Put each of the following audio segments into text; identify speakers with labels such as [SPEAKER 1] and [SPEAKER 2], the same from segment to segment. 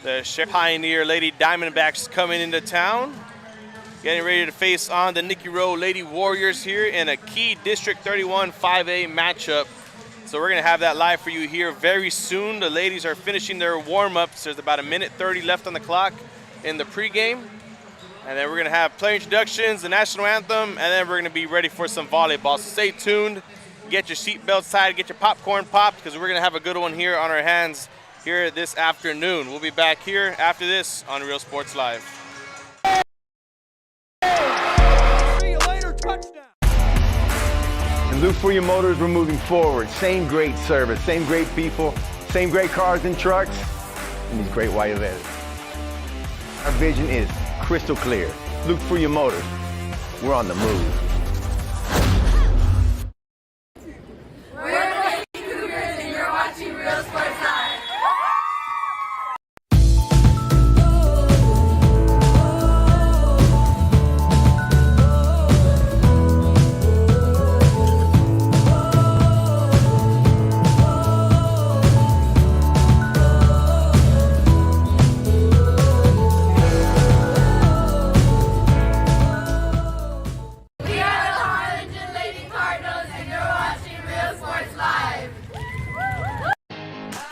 [SPEAKER 1] The Pioneer Lady Diamondbacks coming into town. Getting ready to face on the Nikki Rowe Lady Warriors here in a key District 31 5A matchup. So we're going to have that live for you here very soon. The ladies are finishing their warm-ups. There's about 1:30 left on the clock in the pregame. And then we're going to have player introductions, the national anthem, and then we're going to be ready for some volleyball. So stay tuned. Get your seatbelts tied, get your popcorn popped, because we're going to have a good one here on our hands here this afternoon. We'll be back here after this on Real Sports Live.
[SPEAKER 2] See you later, touchdown.
[SPEAKER 3] And look for your motors, we're moving forward. Same great service, same great people, same great cars and trucks, and these great white letters. Our vision is crystal clear. Look for your motors. We're on the move.
[SPEAKER 4] We're the Lady Cougars and you're watching Real Sports Live.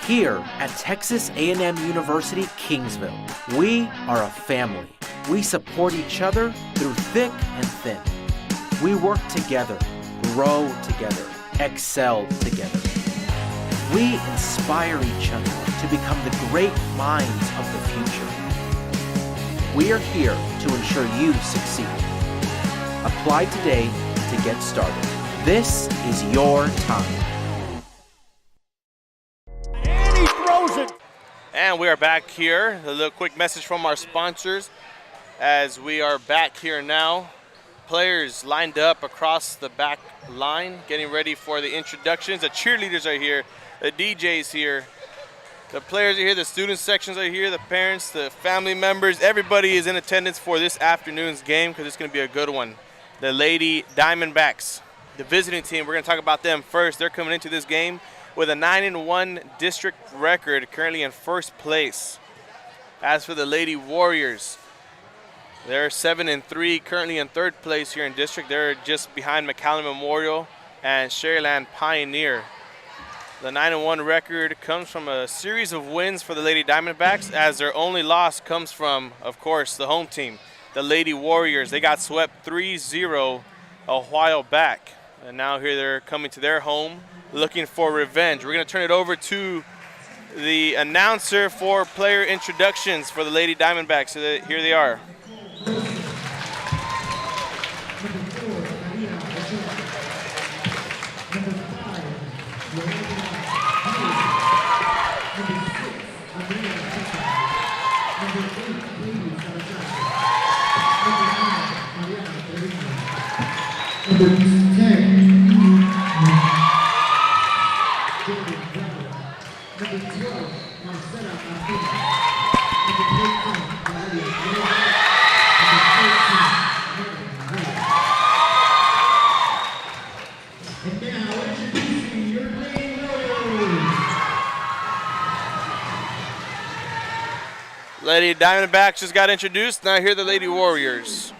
[SPEAKER 5] Here at Texas A&M University, Kingsville, we are a family. We support each other through thick and thin. We work together, grow together, excel together. We inspire each other to become the great minds of the future. We are here to ensure you succeed. Apply today to get started. This is your time.
[SPEAKER 1] And we are back here. A little quick message from our sponsors as we are back here now. Players lined up across the back line, getting ready for the introductions. The cheerleaders are here, the DJs here, the players are here, the student sections are here, the parents, the family members. Everybody is in attendance for this afternoon's game because it's going to be a good one. The Lady Diamondbacks, the visiting team, we're going to talk about them first. They're coming into this game with a 9-1 district record, currently in first place. As for the Lady Warriors, they're 7-3, currently in third place here in district. They're just behind McAllen Memorial and Sharyland Pioneer. The 9-1 record comes from a series of wins for the Lady Diamondbacks, as their only loss comes from, of course, the home team, the Lady Warriors. They got swept 3-0 a while back, and now here they're coming to their home looking for revenge. We're going to turn it over to the announcer for player introductions for the Lady Diamondbacks. So here they are. Lady Diamondbacks just got introduced. Now here are the Lady Warriors.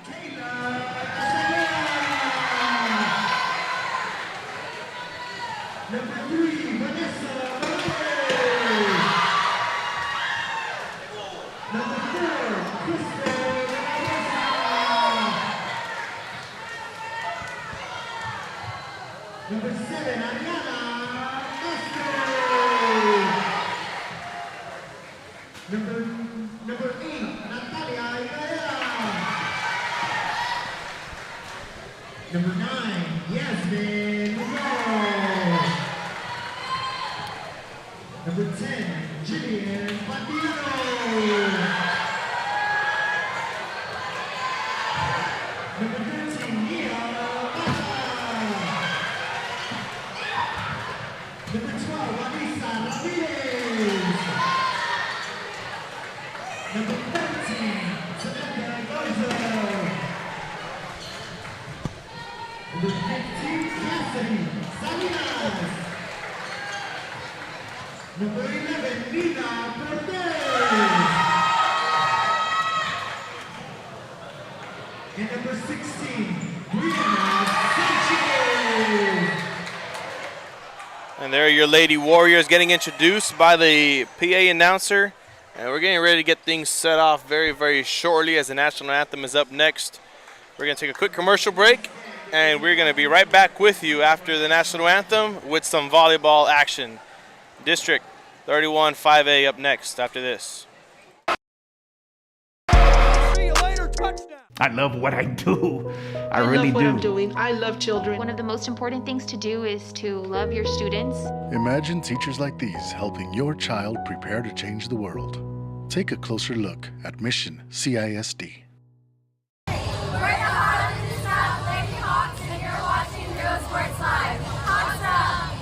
[SPEAKER 6] Number 11, Nina Cortez.
[SPEAKER 1] your Lady Warriors getting introduced by the PA announcer. And we're getting ready to get things set off very, very shortly as the national anthem is up next. We're going to take a quick commercial break, and we're going to be right back with you after the national anthem with some volleyball action. District 31 5A up next after this.
[SPEAKER 2] See you later, touchdown.
[SPEAKER 6] I love what I do. I really
[SPEAKER 7] love what
[SPEAKER 6] do.
[SPEAKER 7] I'm doing. I love children.
[SPEAKER 8] One of the most important things to do is to love your students.
[SPEAKER 9] Imagine teachers like these helping your child prepare to change the world. Take a closer look at Mission CISD.
[SPEAKER 4] We're the Heart of the South Lady Hawks, and you're watching Real Sports Live. Hawks up!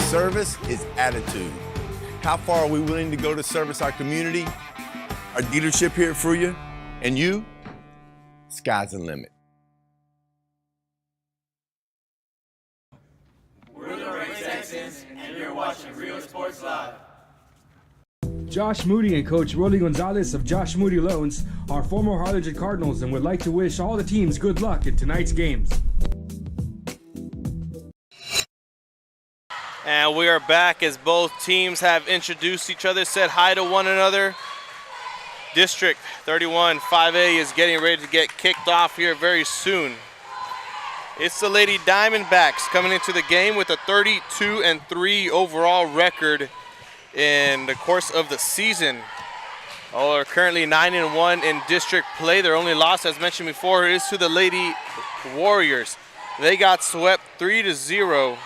[SPEAKER 10] Service is attitude. How far are we willing to go to service our community, our dealership here at Fruya, and you? Sky's the limit.
[SPEAKER 2] We're the Red Texans, and you're watching Real Sports Live.
[SPEAKER 11] Josh Moody and Coach Rolly Gonzalez of Josh Moody Loans are former Harlingen Cardinals and would like to wish all the teams good luck in tonight's games.
[SPEAKER 1] And we are back as both teams have introduced each other, said hi to one another. District 31 5A is getting ready to get kicked off here very soon. It's the Lady Diamondbacks coming into the game with a 32-3 overall record in the course of the season. They're currently 9-1 in district play. Their only loss, as mentioned before, is to the Lady Warriors. They got swept 3-0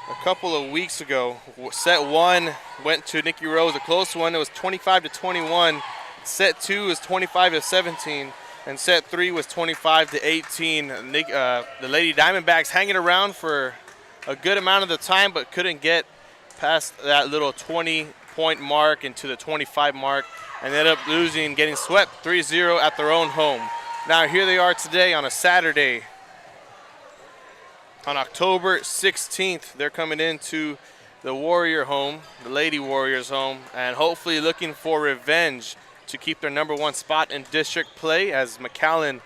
[SPEAKER 1] a couple of weeks ago. Set one went to Nikki Rowe, a close one. It was 25-21. Set two was 25-17, and set three was 25-18. The Lady Diamondbacks hanging around for a good amount of the time, but couldn't get past that little 20-point mark into the 25 mark, and ended up losing, getting swept 3-0 at their own home. Now here they are today on a Saturday. On October 16th, they're coming into the Warrior home, the Lady Warriors home, and hopefully looking for revenge to keep their #1 spot in district play, as McAllen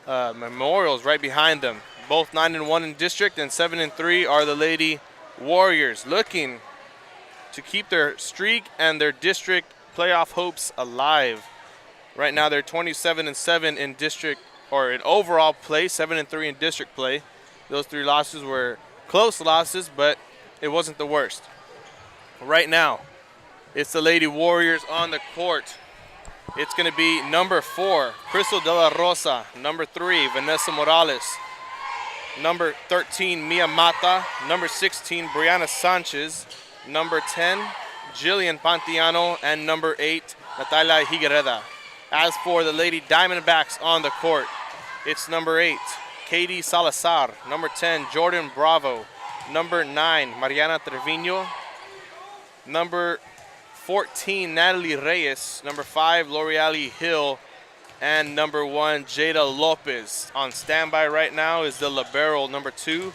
[SPEAKER 1] Memorial's right behind them. Both 9-1 in district and 7-3 are the Lady Warriors, looking to keep their streak and their district playoff hopes alive. Right now they're 27-7 in district, or in overall play, 7-3 in district play. Those three losses were close losses, but it wasn't the worst. Right now, it's the Lady Warriors on the court. It's going to be number 4, Crystal De La Rosa. Number 3, Vanessa Morales. Number 13, Mia Mata. Number 16, Brianna Sanchez. Number 10, Jillian Pantiano. And number 8, Natalia Higuereda. As for the Lady Diamondbacks on the court, it's number 8, Katie Salazar. Number 10, Jordan Bravo. Number 9, Mariana Trevino. Number 14, Natalie Reyes. Number 5, L'Oreali Hill. And number 1, Jada Lopez. On standby right now is the libero, number 2,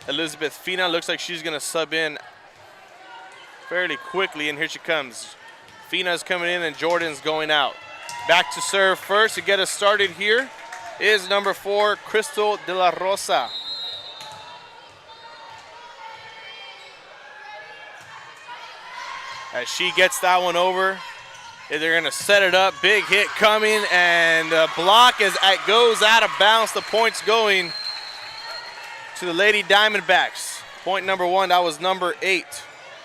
[SPEAKER 1] Elizabeth Fina. Looks like she's going to sub in fairly quickly, and here she comes. Fina's coming in and Jordan's going out. Back to serve first to get us started here is number 4, Crystal De La Rosa. As she gets that one over, they're going to set it up. Big hit coming, and the block goes out of bounds. The point's going to the Lady Diamondbacks. Point number 1, that was number 8,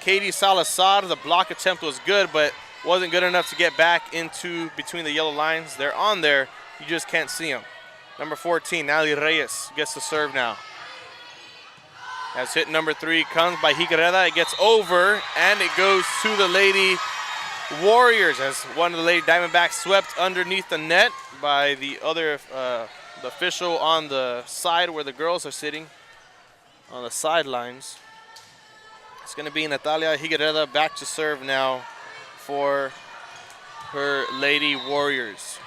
[SPEAKER 1] Katie Salazar. The block attempt was good, but wasn't good enough to get back into between the yellow lines. They're on there. You just can't see them. Number 14, Natalie Reyes gets the serve now. As hit number 3 comes by Higuereda. It gets over, and it goes to the Lady Warriors as one of the Lady Diamondbacks swept underneath the net by the other the official on the side where the girls are sitting on the sidelines. It's going to be Natalia Higuereda back to serve now for her Lady Warriors.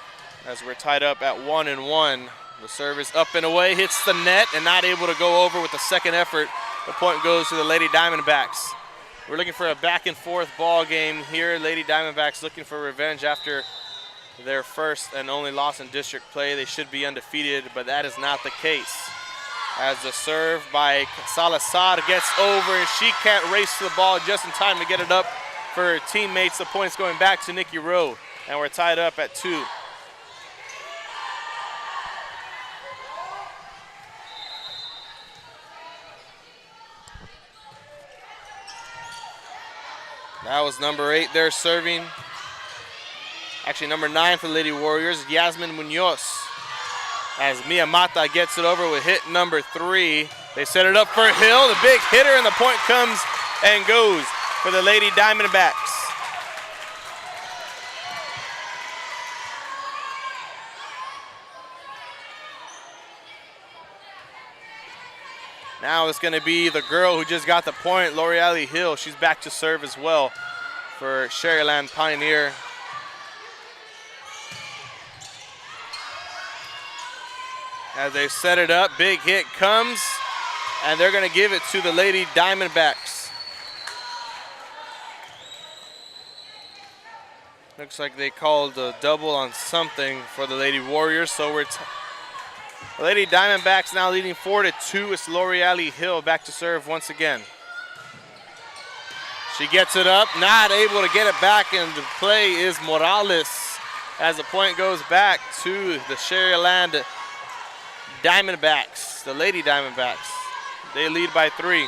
[SPEAKER 1] As we're tied up at 1-1. The service up and away, hits the net and not able to go over with the second effort. The point goes to the Lady Diamondbacks. We're looking for a back and forth ball game here. Lady Diamondbacks looking for revenge after their first and only loss in district play. They should be undefeated, but that is not the case. As the serve by Salazar gets over and she can't race to the ball just in time to get it up for her teammates. The point's going back to Nikki Rowe, and we're tied up at 2. That was number 8 there serving. Actually, number 9 for the Lady Warriors, Yasmin Munoz. As Mia Mata gets it over with hit number 3. They set it up for Hill, the big hitter, and the point comes and goes for the Lady Diamondbacks. Now it's going to be the girl who just got the point, L'Oreale Hill. She's back to serve as well for Sharyland Pioneer. As they set it up, big hit comes, and they're going to give it to the Lady Diamondbacks. Looks like they called a double on something for the Lady Warriors, so we're the Lady Diamondbacks now leading 4-2. It's L'Oreale Hill back to serve once again. She gets it up, not able to get it back, and the play is Morales as the point goes back to the Sharyland Diamondbacks, the Lady Diamondbacks. They lead by 3.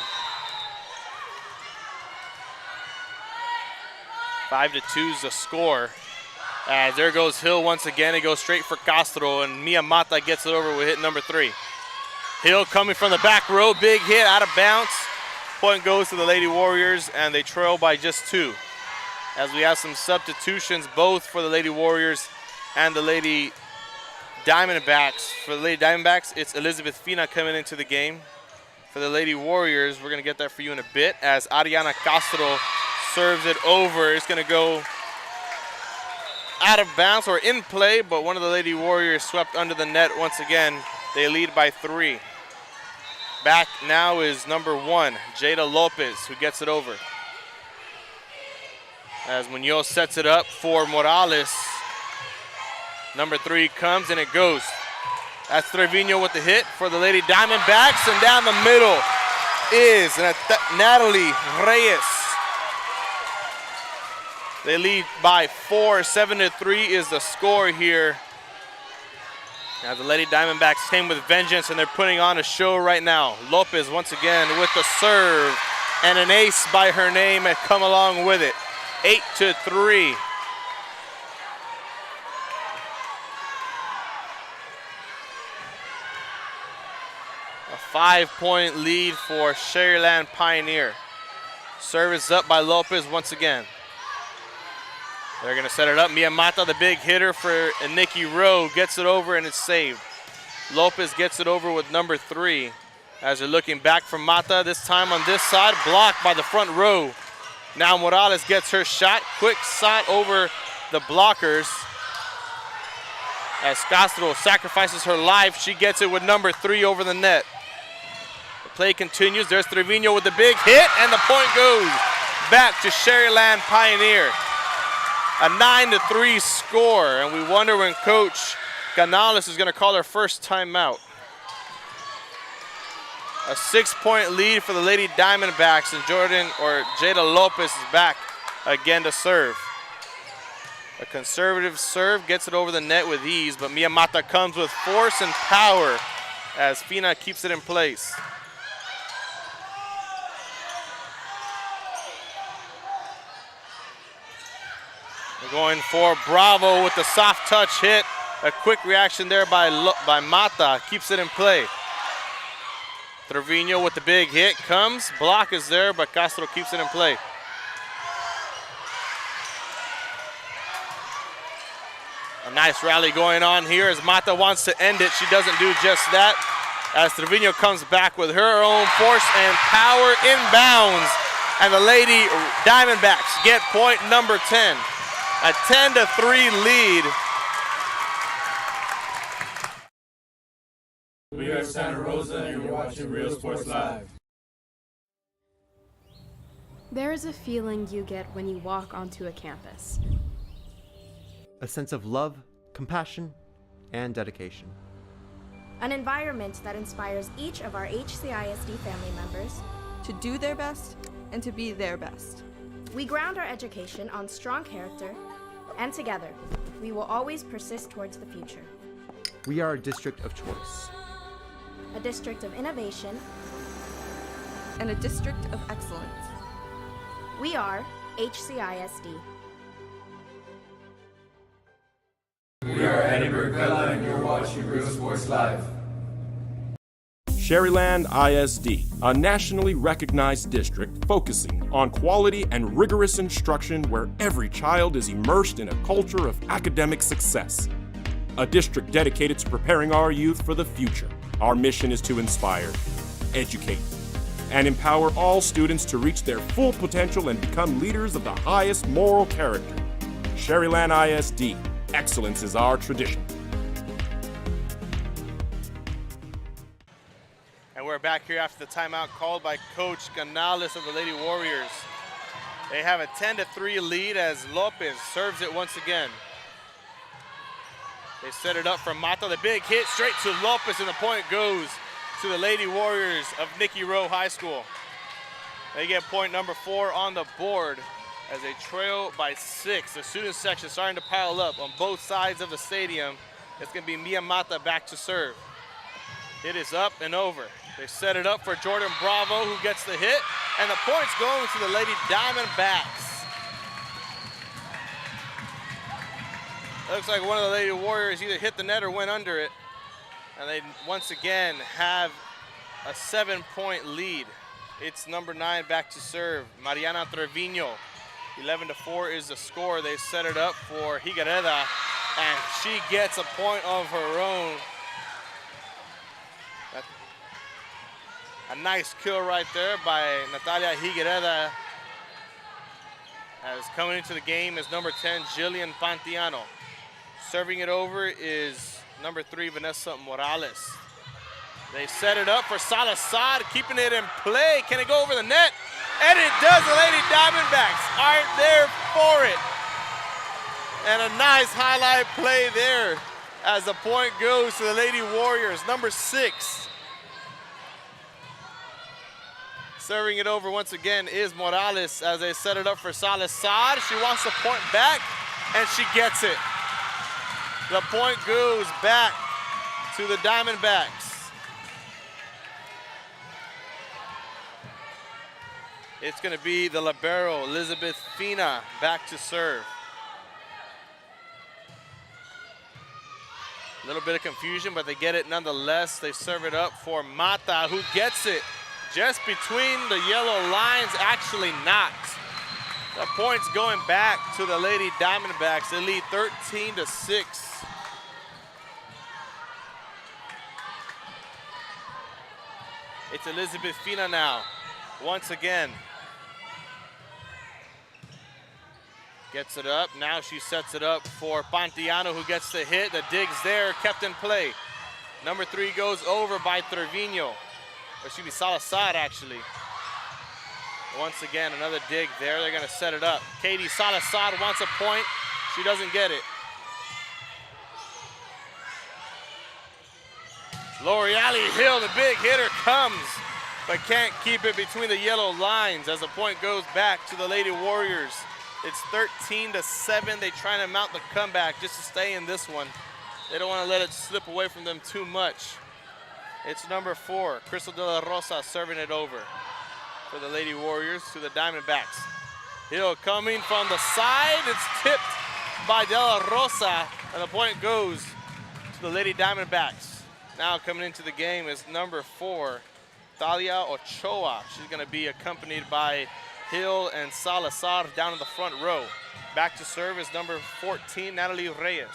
[SPEAKER 1] 5-2 is the score. As there goes Hill once again. It goes straight for Castro, and Mia Mata gets it over with hit number 3. Hill coming from the back row, big hit out of bounds. Point goes to the Lady Warriors, and they trail by just 2. As we have some substitutions, both for the Lady Warriors and the Lady Diamondbacks. For the Lady Diamondbacks, it's Elizabeth Fina coming into the game. For the Lady Warriors, we're going to get that for you in a bit, as Ariana Castro serves it over. It's going to go out of bounds or in play, but one of the Lady Warriors swept under the net once again. They lead by 3. Back now is number 1, Jada Lopez, who gets it over. As Munoz sets it up for Morales. Number 3 comes and it goes. That's Trevino with the hit for the Lady Diamondbacks, and down the middle is Natalie Reyes. They lead by 4, 7-3 is the score here. Now the Lady Diamondbacks came with vengeance, and they're putting on a show right now. Lopez once again with the serve, and an ace by her name had come along with it. 8-3. A 5-point lead for Sharyland Pioneer. Service up by Lopez once again. They're going to set it up. Mia Mata, the big hitter for Nikki Rowe, gets it over and it's saved. Lopez gets it over with number 3. As they're looking back from Mata, this time on this side, blocked by the front row. Now Morales gets her shot. Quick shot over the blockers. As Castro sacrifices her life, she gets it with number 3 over the net. The play continues. There's Trevino with the big hit, and the point goes back to Sharyland Pioneer. A 9-3 score, and we wonder when Coach Canales is going to call her first timeout. A 6-point lead for the Lady Diamondbacks, and Jada Lopez is back again to serve. A conservative serve gets it over the net with ease, but Mia Mata comes with force and power as Fina keeps it in place. Going for Bravo with the soft touch hit. A quick reaction there by Mata, keeps it in play. Trevino with the big hit comes. Block is there, but Castro keeps it in play. A nice rally going on here as Mata wants to end it. She doesn't do just that. As Trevino comes back with her own force and power inbounds. And the Lady Diamondbacks get point number 10. A 10-3 lead.
[SPEAKER 2] We are Santa Rosa and you're watching Real Sports Live.
[SPEAKER 7] There is a feeling you get when you walk onto a campus.
[SPEAKER 12] A sense of love, compassion, and dedication.
[SPEAKER 7] An environment that inspires each of our HCISD family members
[SPEAKER 13] to do their best and to be their best.
[SPEAKER 7] We ground our education on strong character, and together, we will always persist towards the future.
[SPEAKER 12] We are a district of choice.
[SPEAKER 7] A district of innovation.
[SPEAKER 13] And a district of excellence.
[SPEAKER 7] We are HCISD.
[SPEAKER 2] We are Eddie Burkella and you're watching Real Sports Live.
[SPEAKER 14] Sharyland ISD, a nationally recognized district focusing on quality and rigorous instruction where every child is immersed in a culture of academic success. A district dedicated to preparing our youth for the future. Our mission is to inspire, educate, and empower all students to reach their full potential and become leaders of the highest moral character. Sharyland ISD, excellence is our tradition.
[SPEAKER 1] And we're back here after the timeout called by Coach Canales of the Lady Warriors. They have a 10-3 lead as Lopez serves it once again. They set it up for Mata. The big hit straight to Lopez, and the point goes to the Lady Warriors of Nikki Rowe High School. They get point number 4 on the board as they trail by 6. The student section starting to pile up on both sides of the stadium. It's going to be Mia Mata back to serve. It is up and over. They set it up for Jordan Bravo, who gets the hit, and the point's going to the Lady Diamondbacks. It looks like one of the Lady Warriors either hit the net or went under it, and they once again have a 7-point lead. It's number 9 back to serve, Mariana Trevino. 11-4 is the score. They set it up for Higuereda, and she gets a point of her own. A nice kill right there by Natalia Higuereda. As coming into the game is number 10, Jillian Pantiano. Serving it over is number 3, Vanessa Morales. They set it up for Salazar, keeping it in play. Can it go over the net? And it does. The Lady Diamondbacks aren't there for it. And a nice highlight play there as the point goes to the Lady Warriors, number 6. Serving it over once again is Morales as they set it up for Salazar. She wants the point back, and she gets it. The point goes back to the Diamondbacks. It's going to be the libero, Elizabeth Fina, back to serve. A little bit of confusion, but they get it nonetheless. They serve it up for Mata, who gets it just between the yellow lines, actually not. The point's going back to the Lady Diamondbacks. They lead 13-6. It's Elizabeth Fina now, once again. Gets it up, now she sets it up for Pantiano, who gets the hit. The dig's there, kept in play. Number 3 goes over by Trevino. Or should be Salazar, actually. Once again, another dig there. They're going to set it up. Katie Salazar wants a point. She doesn't get it. L'Oreale Hill, the big hitter, comes, but can't keep it between the yellow lines as the point goes back to the Lady Warriors. It's 13-7. They try to mount the comeback just to stay in this one. They don't want to let it slip away from them too much. It's number 4, Crystal De La Rosa, serving it over for the Lady Warriors to the Diamondbacks. Hill coming from the side. It's tipped by De La Rosa, and the point goes to the Lady Diamondbacks. Now coming into the game is number 4, Talia Ochoa. She's going to be accompanied by Hill and Salazar down in the front row. Back to serve is number 14, Natalie Reyes.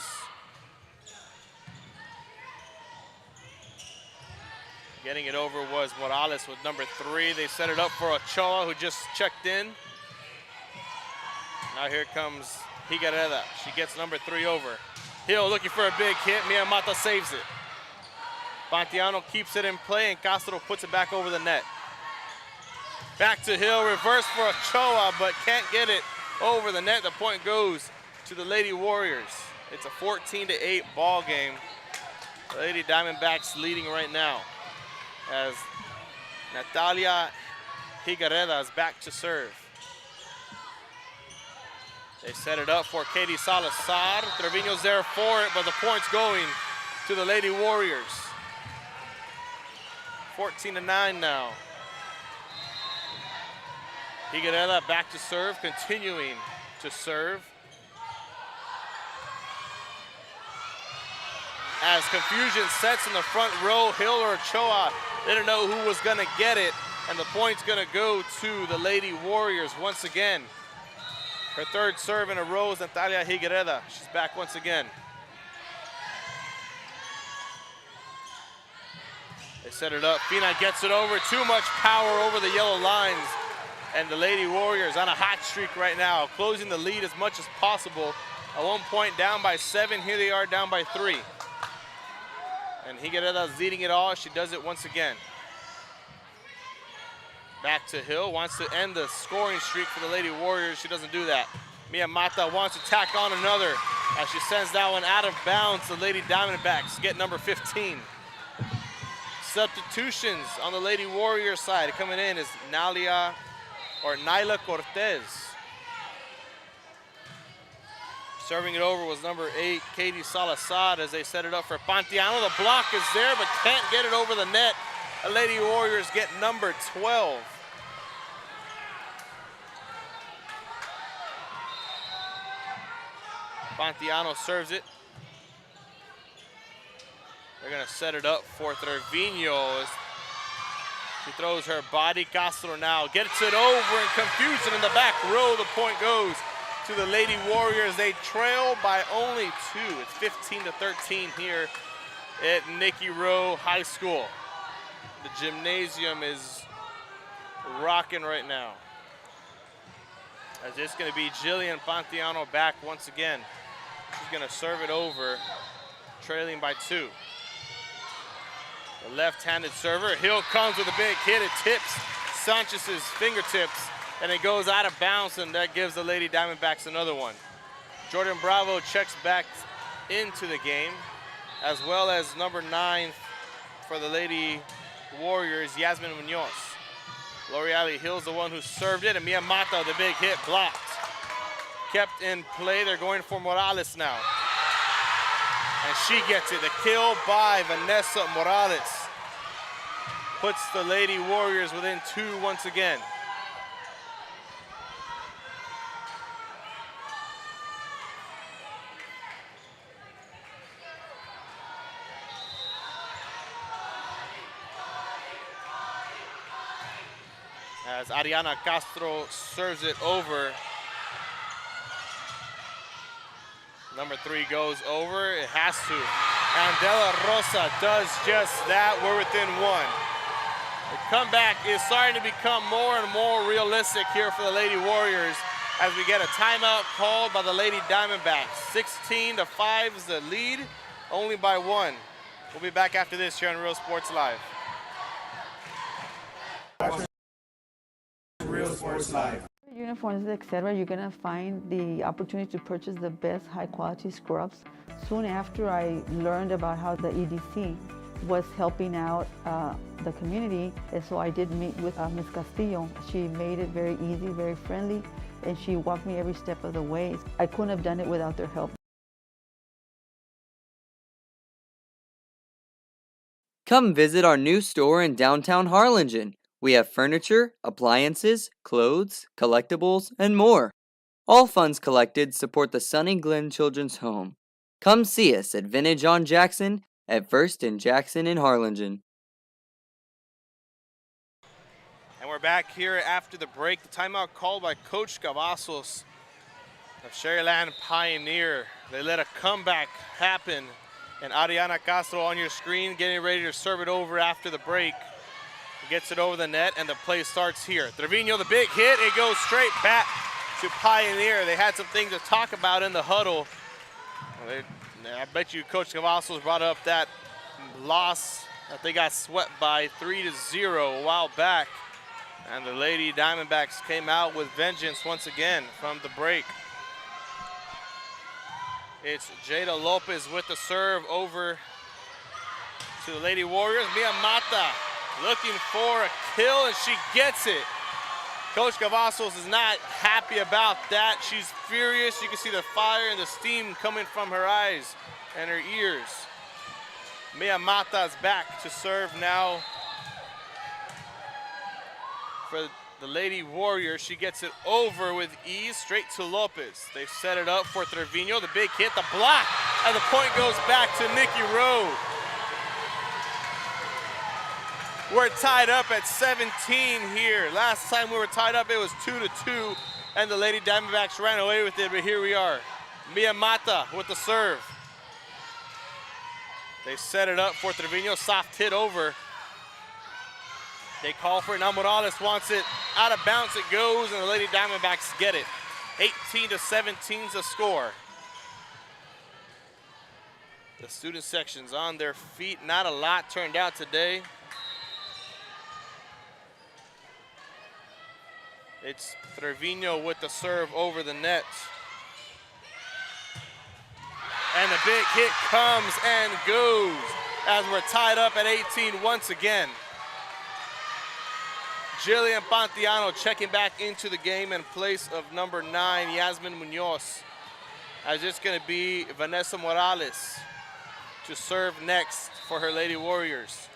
[SPEAKER 1] Getting it over was Morales with number 3. They set it up for Ochoa, who just checked in. Now here comes Higuereda. She gets number 3 over. Hill looking for a big hit. Miyamata saves it. Pontiano keeps it in play, and Castro puts it back over the net. Back to Hill, reverse for Ochoa, but can't get it over the net. The point goes to the Lady Warriors. It's a 14-8 ball game. The Lady Diamondbacks leading right now as Natalia Higuereda is back to serve. They set it up for Katie Salazar. Trevino's there for it, but the point's going to the Lady Warriors. 14-9 now. Higuereda back to serve, continuing to serve. As confusion sets in the front row, Hill or Ochoa didn't know who was gonna get it, and the point's gonna go to the Lady Warriors once again. Her 3rd serve in a row is Natalia Higuereda. She's back once again. They set it up. Fina gets it over. Too much power over the yellow lines. And the Lady Warriors on a hot streak right now, closing the lead as much as possible. At one point down by 7. Here they are down by 3. And Higuereda's leading it all. She does it once again. Back to Hill. Wants to end the scoring streak for the Lady Warriors. She doesn't do that. Miyamata wants to tack on another as she sends that one out of bounds. The Lady Diamondbacks get number 15. Substitutions on the Lady Warrior side. Coming in is Nyla Cortez. Serving it over was number 8, Katie Salazar, as they set it up for Pontiano. The block is there, but can't get it over the net. The Lady Warriors get number 12. Pontiano serves it. They're gonna set it up for Trevino. She throws her body. Castro now gets it over, and confusion in the back row. The point goes to the Lady Warriors. They trail by only 2. It's 15-13 here at Nikki Rowe High School. The gymnasium is rocking right now. As it's gonna be Jillian Pontiano back once again. She's gonna serve it over, trailing by 2. The left-handed server. Hill comes with a big hit. It tips Sanchez's fingertips, and it goes out of bounds, and that gives the Lady Diamondbacks another one. Jordan Bravo checks back into the game, as well as number 9 for the Lady Warriors, Yasmin Munoz. L'Oreal Hill's the one who served it, and Miyamata, the big hit, blocked. Kept in play. They're going for Morales now. And she gets it. The kill by Vanessa Morales puts the Lady Warriors within 2 once again. As Ariana Castro serves it over. Number 3 goes over, it has to. And De La Rosa does just that. We're within 1. The comeback is starting to become more and more realistic here for the Lady Warriors as we get a timeout called by the Lady Diamondbacks. 16-5 is the lead, only by 1. We'll be back after this here on Real Sports Live.
[SPEAKER 2] Real Sports Live.
[SPEAKER 15] Uniforms, etc., you're going to find the opportunity to purchase the best high-quality scrubs. Soon after I learned about how the EDC was helping out the community, and so I did meet with Ms. Castillo. She made it very easy, very friendly, and she walked me every step of the way. I couldn't have done it without their help.
[SPEAKER 16] Come visit our new store in downtown Harlingen. We have furniture, appliances, clothes, collectibles, and more. All funds collected support the Sunny Glen Children's Home. Come see us at Vintage on Jackson at First and Jackson in Harlingen.
[SPEAKER 1] And we're back here after the break. The timeout called by Coach Cavazos of Sharyland Pioneer. They let a comeback happen And Ariana Castro on your screen getting ready to serve it over after the break. Gets it over the net, and the play starts here. Trevino, the big hit. It goes straight back to Pioneer. They had some things to talk about in the huddle. I bet you Coach Cavazos brought up that loss that they got swept by 3-0 a while back. And the Lady Diamondbacks came out with vengeance once again from the break. It's Jada Lopez with the serve over to the Lady Warriors. Mia Mata looking for a kill, and she gets it. Coach Cavazos is not happy about that. She's furious. You can see the fire and the steam coming from her eyes and her ears. Mia Mata is back to serve now for the Lady Warriors. She gets it over with ease, straight to Lopez. They set it up for Trevino. The big hit, the block, and the point goes back to Nikki Rowe. We're tied up at 17 here. Last time we were tied up, it was 2-2, and the Lady Diamondbacks ran away with it, but here we are. Mia Mata with the serve. They set it up for Trevino, soft hit over. They call for it. Now Morales wants it out of bounds. It goes, and the Lady Diamondbacks get it. 18-17's the score. The student section's on their feet. Not a lot turned out today. It's Trevino with the serve over the net. And the big hit comes and goes as we're tied up at 18 once again. Jillian Pantiano checking back into the game in place of number 9, Yasmin Munoz. As it's going to be Vanessa Morales to serve next for her Lady Warriors.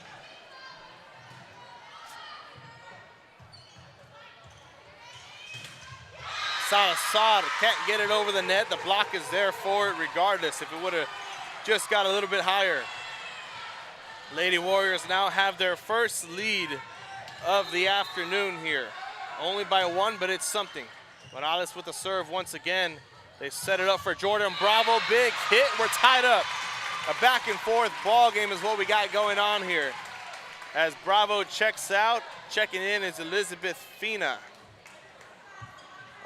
[SPEAKER 1] Salazar can't get it over the net. The block is there for it regardless if it would have just got a little bit higher. Lady Warriors now have their first lead of the afternoon here. Only by 1, but it's something. Morales with the serve once again. They set it up for Jordan Bravo. Big hit. We're tied up. A back and forth ball game is what we got going on here. As Bravo checks out, checking in is Elizabeth Fina.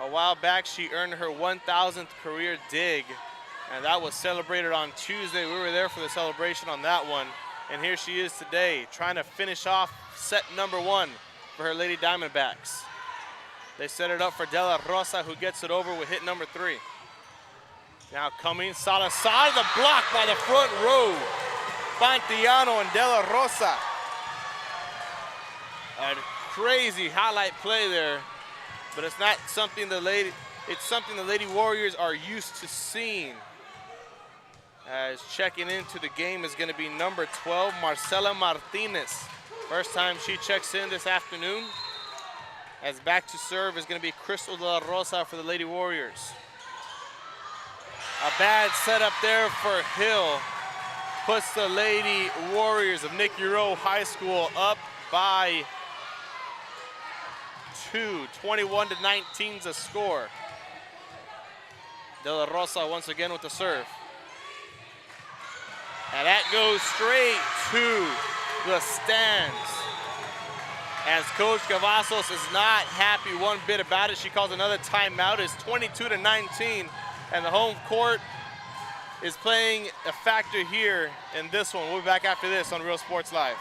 [SPEAKER 1] A while back, she earned her 1,000th career dig, and that was celebrated on Tuesday. We were there for the celebration on that one, and here she is today, trying to finish off set number 1 for her Lady Diamondbacks. They set it up for De La Rosa, who gets it over with hit number 3. Now coming, Salazar, the block by the front row. Pantiano and De La Rosa. A crazy highlight play there. But it's not something the Lady Warriors are used to seeing. As checking into the game is going to be number 12, Marcela Martinez. First time she checks in this afternoon. As back to serve is going to be Crystal De La Rosa for the Lady Warriors. A bad setup there for Hill. Puts the Lady Warriors of Nikki Rowe High School up by 2. 21-19's the score. De La Rosa once again with the serve. And that goes straight to the stands. As Coach Cavazos is not happy one bit about it. She calls another timeout. It's 22-19, and the home court is playing a factor here in this one. We'll be back after this on Real Sports Live.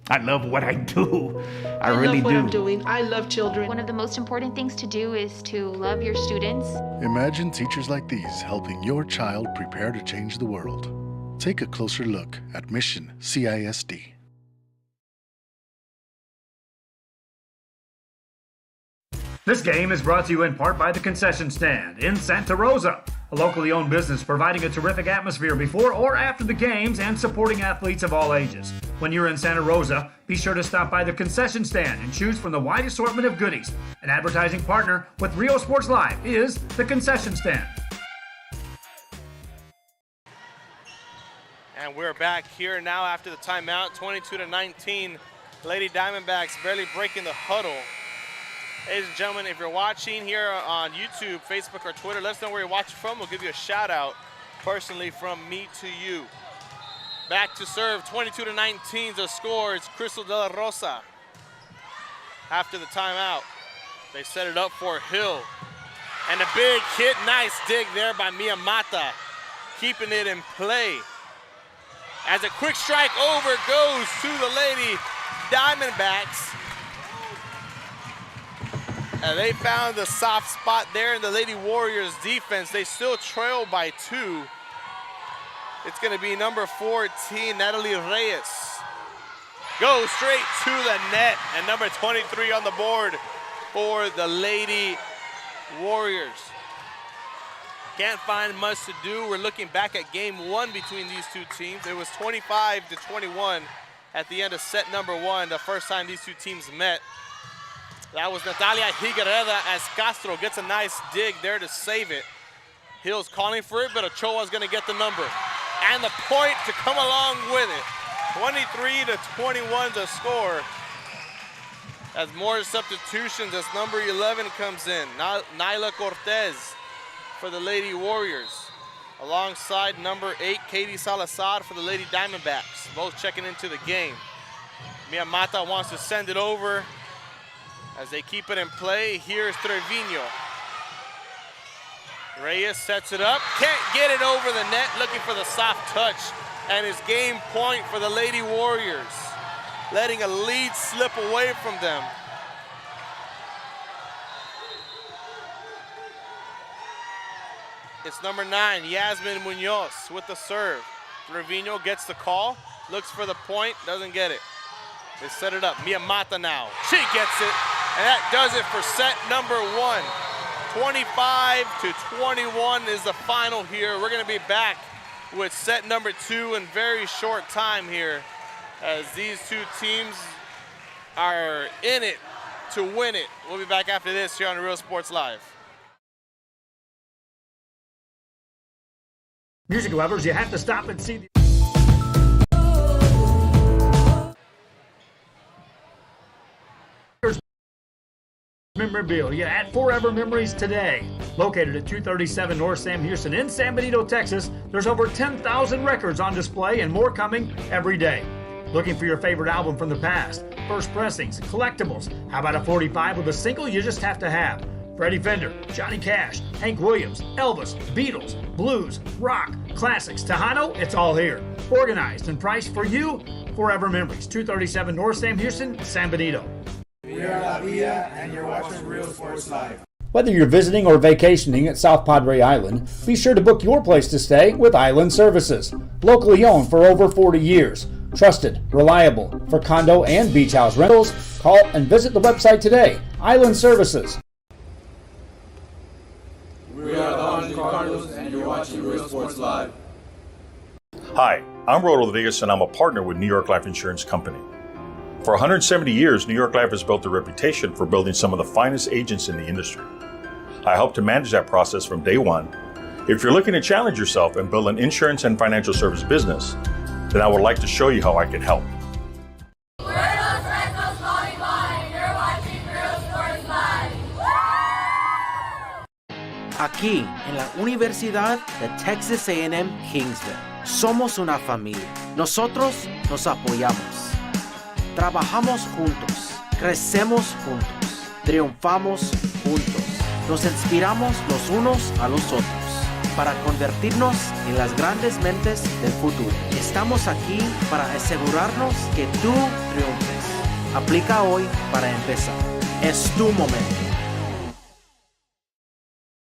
[SPEAKER 6] I love what I do. I
[SPEAKER 8] love
[SPEAKER 6] really
[SPEAKER 8] what
[SPEAKER 6] do.
[SPEAKER 8] I'm doing. I love children. One of the most important things to do is to love your students.
[SPEAKER 9] Imagine teachers like these helping your child prepare to change the world. Take a closer look at Mission CISD.
[SPEAKER 17] This game is brought to you in part by the Concession Stand in Santa Rosa, a locally owned business providing a terrific atmosphere before or after the games and supporting athletes of all ages. When you're in Santa Rosa, be sure to stop by the Concession Stand and choose from the wide assortment of goodies. An advertising partner with Rio Sports Live is the Concession Stand.
[SPEAKER 1] And we're back here now after the timeout, 22-19. Lady Diamondbacks barely breaking the huddle. Ladies and gentlemen, if you're watching here on YouTube, Facebook, or Twitter, let us know where you're watching from. We'll give you a shout out. Personally, from me to you. Back to serve, 22-19 the score. It's Crystal De La Rosa. After the timeout, they set it up for Hill. And a big hit, nice dig there by Miyamata, keeping it in play. As a quick strike over goes to the Lady Diamondbacks. And they found the soft spot there in the Lady Warriors defense. They still trail by 2. It's gonna be number 14, Natalie Reyes. Goes straight to the net, and number 23 on the board for the Lady Warriors. Can't find much to do. We're looking back at game 1 between these two teams. It was 25-21 at the end of set number 1, the first time these two teams met. That was Natalia Higuereda as Castro gets a nice dig there to save it. Hill's calling for it, but Ochoa's gonna get the number. And the point to come along with it. 23-21 to score. As more substitutions as number 11 comes in. Nyla Cortez for the Lady Warriors. Alongside number 8, Katie Salazar for the Lady Diamondbacks. Both checking into the game. Miyamata wants to send it over. As they keep it in play, here's Trevino. Reyes sets it up, can't get it over the net, looking for the soft touch, and his game point for the Lady Warriors, letting a lead slip away from them. It's number 9, Yasmin Munoz with the serve. Trevino gets the call, looks for the point, doesn't get it. They set it up, Miyamata now, she gets it, and that does it for set number 1. 25-21 is the final here. We're gonna be back with set number 2 in very short time here, as these two teams are in it to win it. We'll be back after this here on Real Sports Live.
[SPEAKER 17] Music lovers, you have to stop and see the memorabilia at Forever Memories today. Located at 237 North Sam Houston in San Benito, Texas, there's over 10,000 records on display and more coming every day. Looking for your favorite album from the past? First pressings, collectibles. How about a 45 with a single you just have to have? Freddie Fender, Johnny Cash, Hank Williams, Elvis, Beatles, blues, rock, classics, Tejano, it's all here. Organized and priced for you. Forever Memories, 237 North Sam Houston, San Benito.
[SPEAKER 2] We are La Villa, and you're watching Real Sports Live.
[SPEAKER 18] Whether you're visiting or vacationing at South Padre Island, be sure to book your place to stay with Island Services. Locally owned for over 40 years. Trusted, reliable. For condo and beach house rentals, call and visit the website today. Island Services.
[SPEAKER 2] We are the Orange Cardinals, and you're watching Real Sports Live.
[SPEAKER 19] Hi, I'm Rowe Rodriguez, and I'm a partner with New York Life Insurance Company. For 170 years, New York Life has built a reputation for building some of the finest agents in the industry. I help to manage that process from day one. If you're looking to challenge yourself and build an insurance and financial service business, then I would like to show you how I can help.
[SPEAKER 4] We're Los Rectos Volleyball, and you're watching Real Sports Live.
[SPEAKER 5] Aquí, en la Universidad de Texas A&M Kingsville, somos una familia. Nosotros nos apoyamos. Trabajamos juntos, crecemos juntos, triunfamos juntos, nos inspiramos los unos a los otros para convertirnos en las grandes mentes del futuro. Estamos aquí para asegurarnos que tú triunfes. Aplica hoy para empezar. Es tu momento.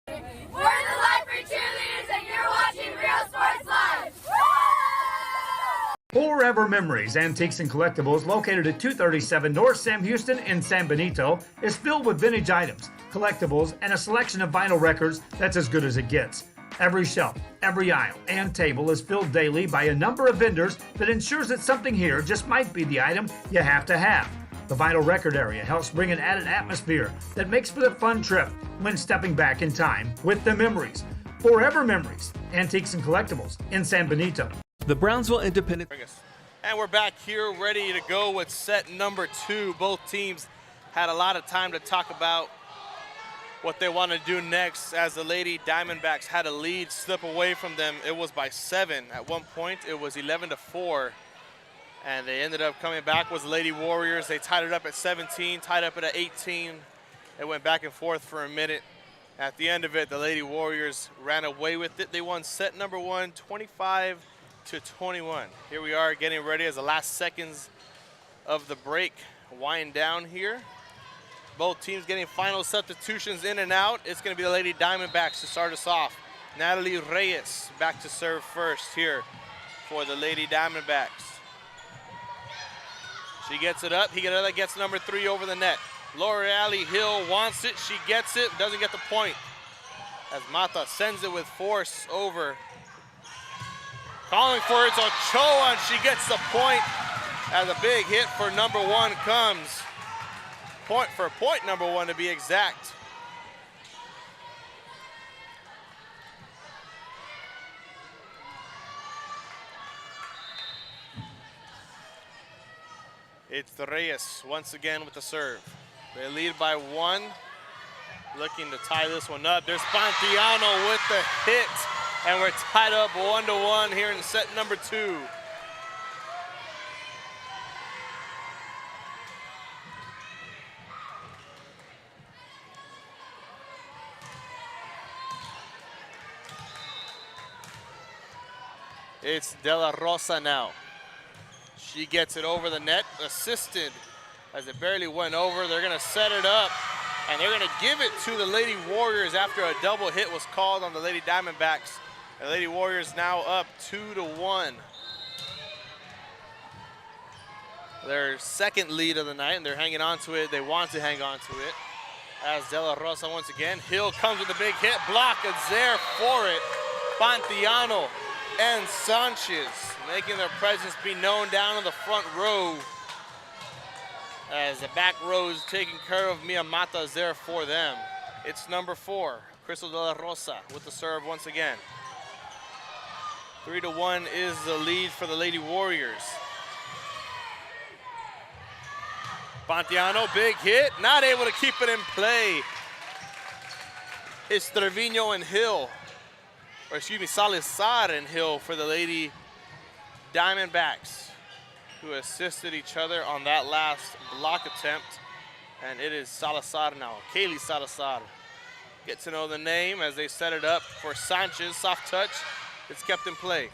[SPEAKER 4] We're the Lifer Cheerleaders, and you're watching Real Sports Live.
[SPEAKER 17] Forever Memories, Antiques and Collectibles, located at 237 North Sam Houston in San Benito, is filled with vintage items, collectibles, and a selection of vinyl records that's as good as it gets. Every shelf, every aisle, and table is filled daily by a number of vendors that ensures that something here just might be the item you have to have. The vinyl record area helps bring an added atmosphere that makes for the fun trip when stepping back in time with the memories. Forever Memories, Antiques and Collectibles in San Benito.
[SPEAKER 20] The Brownsville Independent.
[SPEAKER 1] And we're back here ready to go with set number 2. Both teams had a lot of time to talk about what they want to do next, as the Lady Diamondbacks had a lead slip away from them. It was by 7. At one point, it was 11-4. And they ended up coming back with the Lady Warriors. They tied it up at 17, tied up at 18. It went back and forth for a minute. At the end of it, the Lady Warriors ran away with it. They won set number 1, 25-21. Here we are getting ready as the last seconds of the break wind down here. Both teams getting final substitutions in and out. It's going to be the Lady Diamondbacks to start us off. Natalie Reyes back to serve first here for the Lady Diamondbacks. She gets it up. Higuereta gets number 3 over the net. L'Oreal Hill wants it. She gets it. Doesn't get the point. As Mata sends it with force over. Calling for it, Ochoa, and she gets the point. As a big hit for number 1 comes. Point number 1 to be exact. It's the Reyes once again with the serve. They lead by 1. Looking to tie this one up. There's Pontiano with the hit. And we're tied up 1-1 here in set number 2. It's De La Rosa now. She gets it over the net, assisted as it barely went over. They're gonna set it up, and they're gonna give it to the Lady Warriors after a double hit was called on the Lady Diamondbacks. The Lady Warriors now up 2-1. Their second lead of the night, and they're hanging on to it. They want to hang on to it. As De La Rosa once again. Hill comes with a big hit. Block is there for it. Pontiano and Sanchez making their presence be known down in the front row. As the back row is taking care of Miyamata is there for them. It's number 4, Crystal De La Rosa with the serve once again. 3-1 is the lead for the Lady Warriors. Pontiano, big hit, not able to keep it in play. It's Trevino and Hill, or excuse me, Salazar and Hill for the Lady Diamondbacks, who assisted each other on that last block attempt. And it is Salazar now, Kaylee Salazar. Get to know the name as they set it up for Sanchez, soft touch. It's kept in play.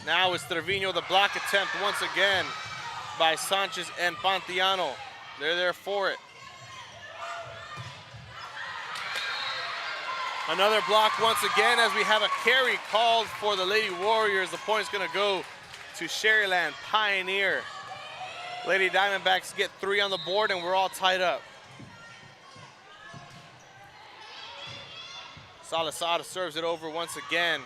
[SPEAKER 1] Now it's Trevino, the block attempt once again by Sanchez and Pontiano. They're there for it. Another block once again as we have a carry called for the Lady Warriors. The point's gonna go to Sharyland, Pioneer. Lady Diamondbacks get 3 on the board and we're all tied up. Salazar serves it over once again.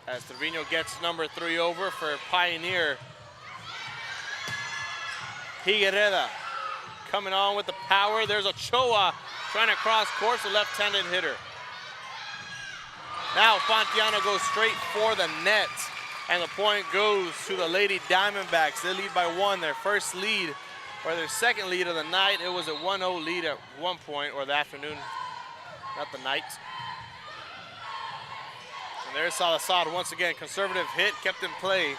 [SPEAKER 1] As Trevino gets number 3 over for Pioneer. Higuereta coming on with the power. There's Ochoa trying to cross course, a left-handed hitter. Now Pontiano goes straight for the net, and the point goes to the Lady Diamondbacks. They lead by 1, their first lead, or their second lead of the night. It was a 1-0 lead at one point, or the afternoon, not the night. And there's Salazar once again, conservative hit, kept in play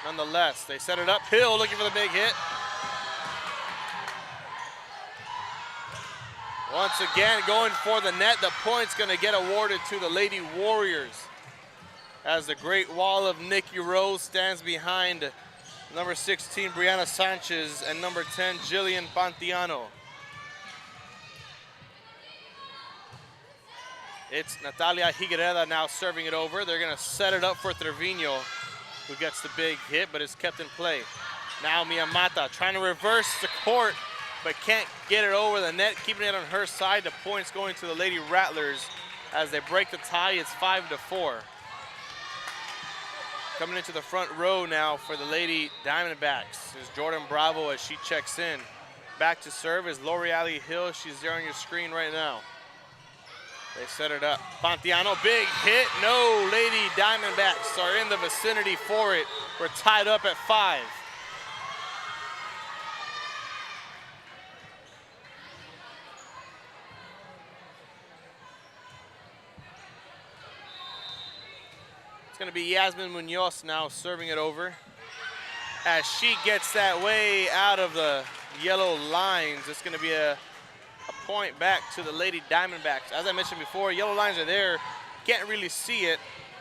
[SPEAKER 1] nonetheless. They set it up, Hill looking for the big hit. Once again, going for the net. The point's gonna get awarded to the Lady Warriors as the Great Wall of Nikki Rowe stands behind number 16, Brianna Sanchez, and number 10, Jillian Pontiano. It's Natalia Higuereta now serving it over. They're gonna set it up for Trevino, who gets the big hit, but it's kept in play. Now Miyamata trying to reverse the court, but can't get it over the net, keeping it on her side. The points going to the Lady Rattlers as they break the tie. It's 5-4. Coming into the front row now for the Lady Diamondbacks is Jordan Bravo as she checks in. Back to serve is L'Oreal Hill. She's there on your screen right now. They set it up. Pontiano, big hit. No, Lady Diamondbacks are in the vicinity for it. We're tied up at 5. It's going to be Yasmin Munoz now serving it over. As she gets that way out of the yellow lines, it's going to be a point back to the Lady Diamondbacks. As I mentioned before, yellow lines are there. Can't really see it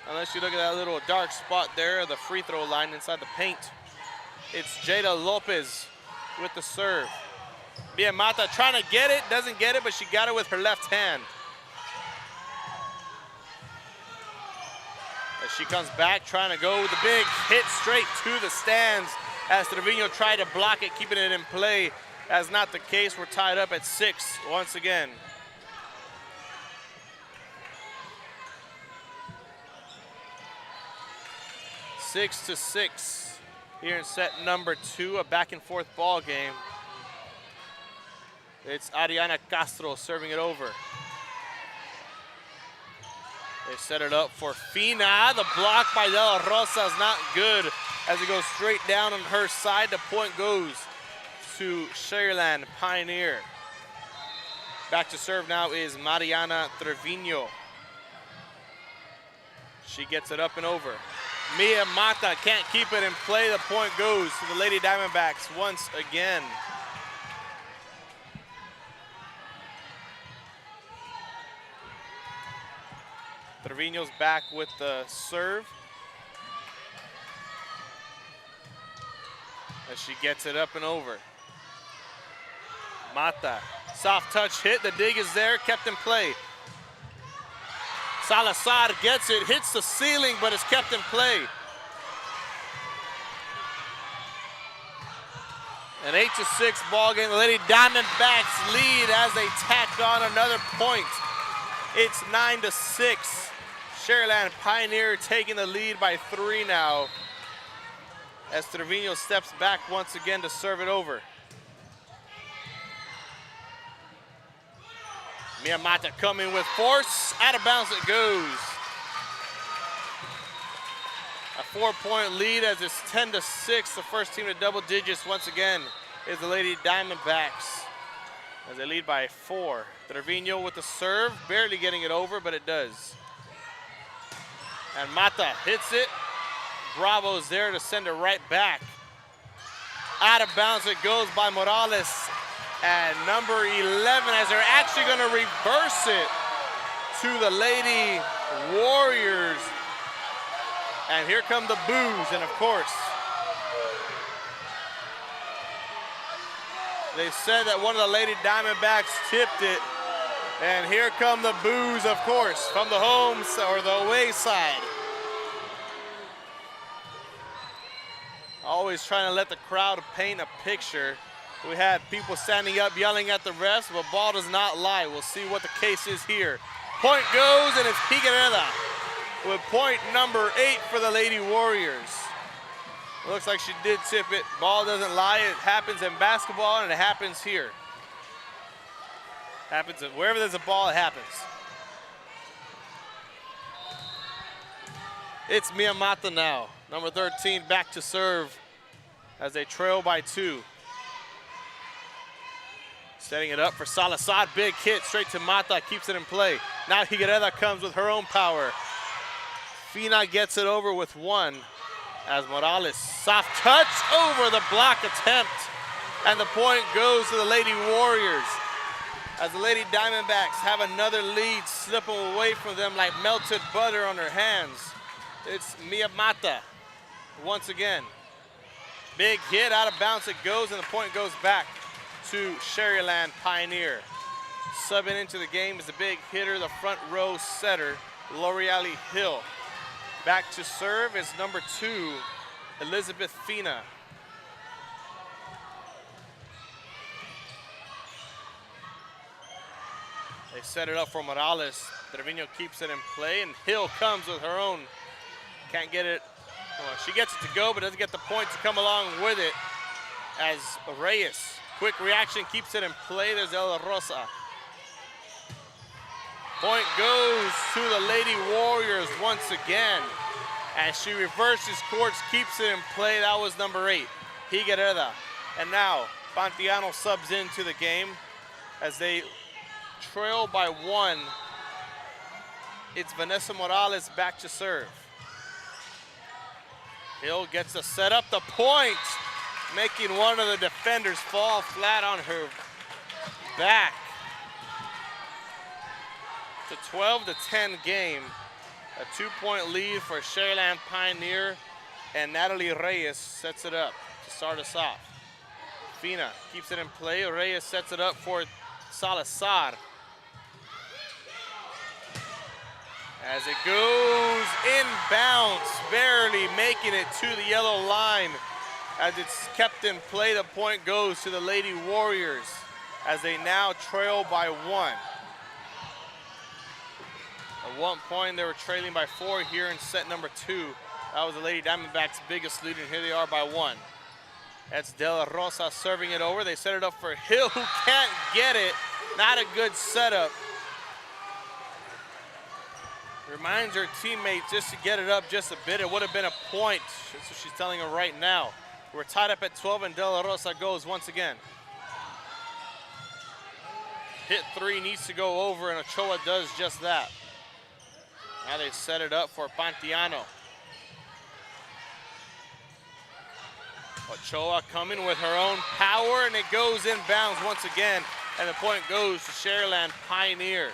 [SPEAKER 1] unless you look at that little dark spot there, the free throw line inside the paint. It's Jada Lopez with the serve. Mia Mata trying to get it, doesn't get it, but she got it with her left hand. As she comes back, trying to go with the big hit straight to the stands as Trevino tried to block it, keeping it in play. As not the case, we're tied up at 6 once again. Six to 6 here in set number 2, a back and forth ball game. It's Ariana Castro serving it over. They set it up for Fina. The block by De La Rosa is not good as it goes straight down on her side. The point goes to Sharyland Pioneer. Back to serve now is Mariana Trevino. She gets it up and over. Mia Mata can't keep it in play. The point goes to the Lady Diamondbacks once again. Trevino's back with the serve. As she gets it up and over. Mata, soft touch hit, the dig is there, kept in play. Salazar gets it, hits the ceiling, but it's kept in play. An 8-6 ball game. The Lady Diamondbacks lead as they tack on another point. It's 9-6. Sharyland Pioneer taking the lead by 3 now as Trevino steps back once again to serve it over. Mia Mata coming with force. Out of bounds it goes. A 4-point lead as it's 10-6. The first team to double digits once again is the Lady Diamondbacks as they lead by 4. Trevino with the serve, barely getting it over, but it does. And Mata hits it. Bravo's there to send it right back. Out of bounds it goes by Morales. And number 11, as they're actually going to reverse it to the Lady Warriors. And here come the boos, and of course, they said that one of the Lady Diamondbacks tipped it. And here come the boos, of course, from the home or the away side. Always trying to let the crowd paint a picture. We had people standing up yelling at the refs, but ball does not lie. We'll see what the case is here. Point goes, and it's Figueroa with point number 8 for the Lady Warriors. Looks like she did tip it. Ball doesn't lie. It happens in basketball, and it happens here. Happens wherever there's a ball, it happens. It's Mia Mata now. Number 13 back to serve as they trail by 2. Setting it up for Salazar. Big hit straight to Mata. Keeps it in play. Now Figueroa comes with her own power. Fina gets it over with 1 as Morales. Soft touch over the block attempt. And the point goes to the Lady Warriors. As the Lady Diamondbacks have another lead slipping away from them like melted butter on their hands. It's Mia Mata once again. Big hit, out of bounds it goes, and the point goes back to Sharyland Pioneer. Subbing into the game is the big hitter, the front row setter, L'Oreale Hill. Back to serve is number 2, Elizabeth Fina. They set it up for Morales. Trevino keeps it in play, and Hill comes with her own. Can't get it. Well, she gets it to go, but doesn't get the point to come along with it. As Reyes, quick reaction, keeps it in play. There's De La Rosa. Point goes to the Lady Warriors once again. As she reverses courts, keeps it in play. That was number 8, Figueroa. And now, Pantiano subs into the game as they trail by 1. It's Vanessa Morales back to serve. Hill gets to set up the point, making one of the defenders fall flat on her back. It's a 12-10 game. A 2-point lead for Sharyland Pioneer, and Natalie Reyes sets it up to start us off. Fina keeps it in play. Reyes sets it up for Salazar. As it goes inbounds, barely making it to the yellow line. As it's kept in play, the point goes to the Lady Warriors as they now trail by 1. At one point, they were trailing by 4 here in set number 2. That was the Lady Diamondbacks' biggest lead, and here they are by 1. That's De La Rosa serving it over. They set it up for Hill, who can't get it. Not a good setup. Reminds her teammates just to get it up just a bit. It would have been a point. That's what she's telling her right now. We're tied up at 12, and De La Rosa goes once again. Hit 3 needs to go over, and Ochoa does just that. Now they set it up for Pantiano. Ochoa coming with her own power, and it goes inbounds once again, and the point goes to Sharyland Pioneer.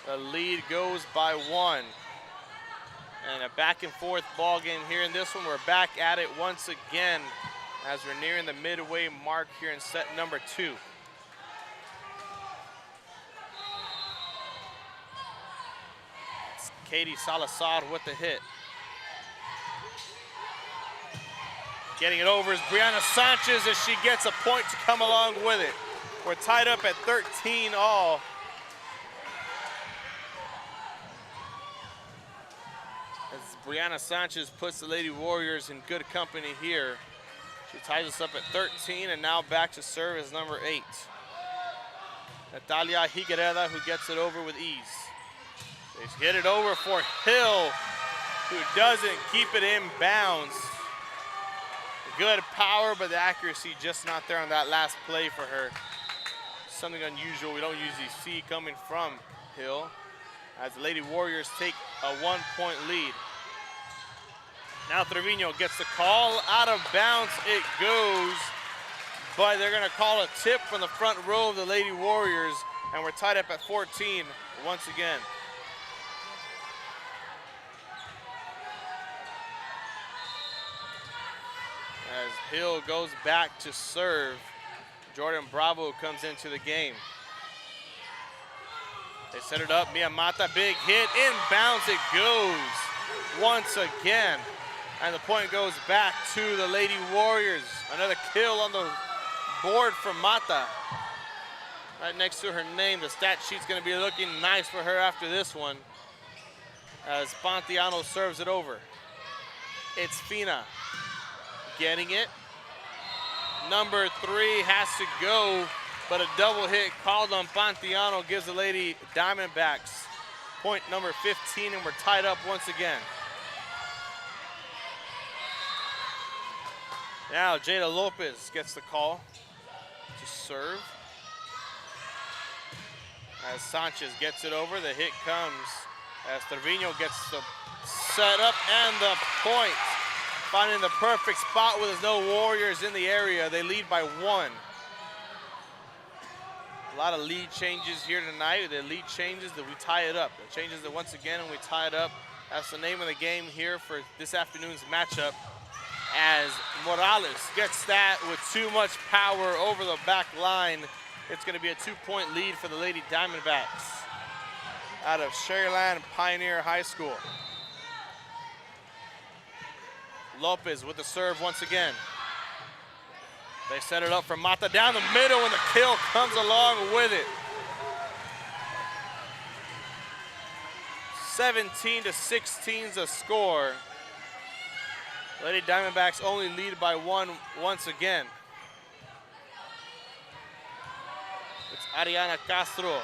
[SPEAKER 1] The lead goes by 1. And a back and forth ball game here in this one. We're back at it once again as we're nearing the midway mark here in set number 2. Katie Salazar with the hit. Getting it over is Brianna Sanchez as she gets a point to come along with it. We're tied up at 13 all. As Brianna Sanchez puts the Lady Warriors in good company here. She ties us up at 13 and now back to serve as number 8. Natalia Higuereda, who gets it over with ease. They hit it over for Hill, who doesn't keep it in bounds. Good power, but the accuracy just not there on that last play for her. Something unusual we don't usually see coming from Hill, as the Lady Warriors take a 1-point lead. Now Trevino gets the call. Out of bounds it goes, but they're gonna call a tip from the front row of the Lady Warriors, and we're tied up at 14 once again. As Hill goes back to serve, Jordan Bravo comes into the game. They set it up, Miyamata, big hit, inbounds it goes once again. And the point goes back to the Lady Warriors. Another kill on the board for Mata. Right next to her name, the stat sheet's gonna be looking nice for her after this one, as Pantiano serves it over. It's Fina getting it. Number 3 has to go, but a double hit called on Pantiano gives the Lady Diamondbacks point number 15, and we're tied up once again. Now Jada Lopez gets the call to serve. As Sanchez gets it over, the hit comes as Trevino gets the set up and the point. Finding the perfect spot with no Warriors in the area. They lead by 1. A lot of lead changes here tonight. The lead changes that we tie it up. The changes that once again and we tie it up. That's the name of the game here for this afternoon's matchup, as Morales gets that with too much power over the back line. It's gonna be a 2-point lead for the Lady Diamondbacks out of Sharyland Pioneer High School. Lopez with the serve once again. They set it up for Mata down the middle, and the kill comes along with it. 17-16 is the score. Lady Diamondbacks only lead by 1 once again. It's Ariana Castro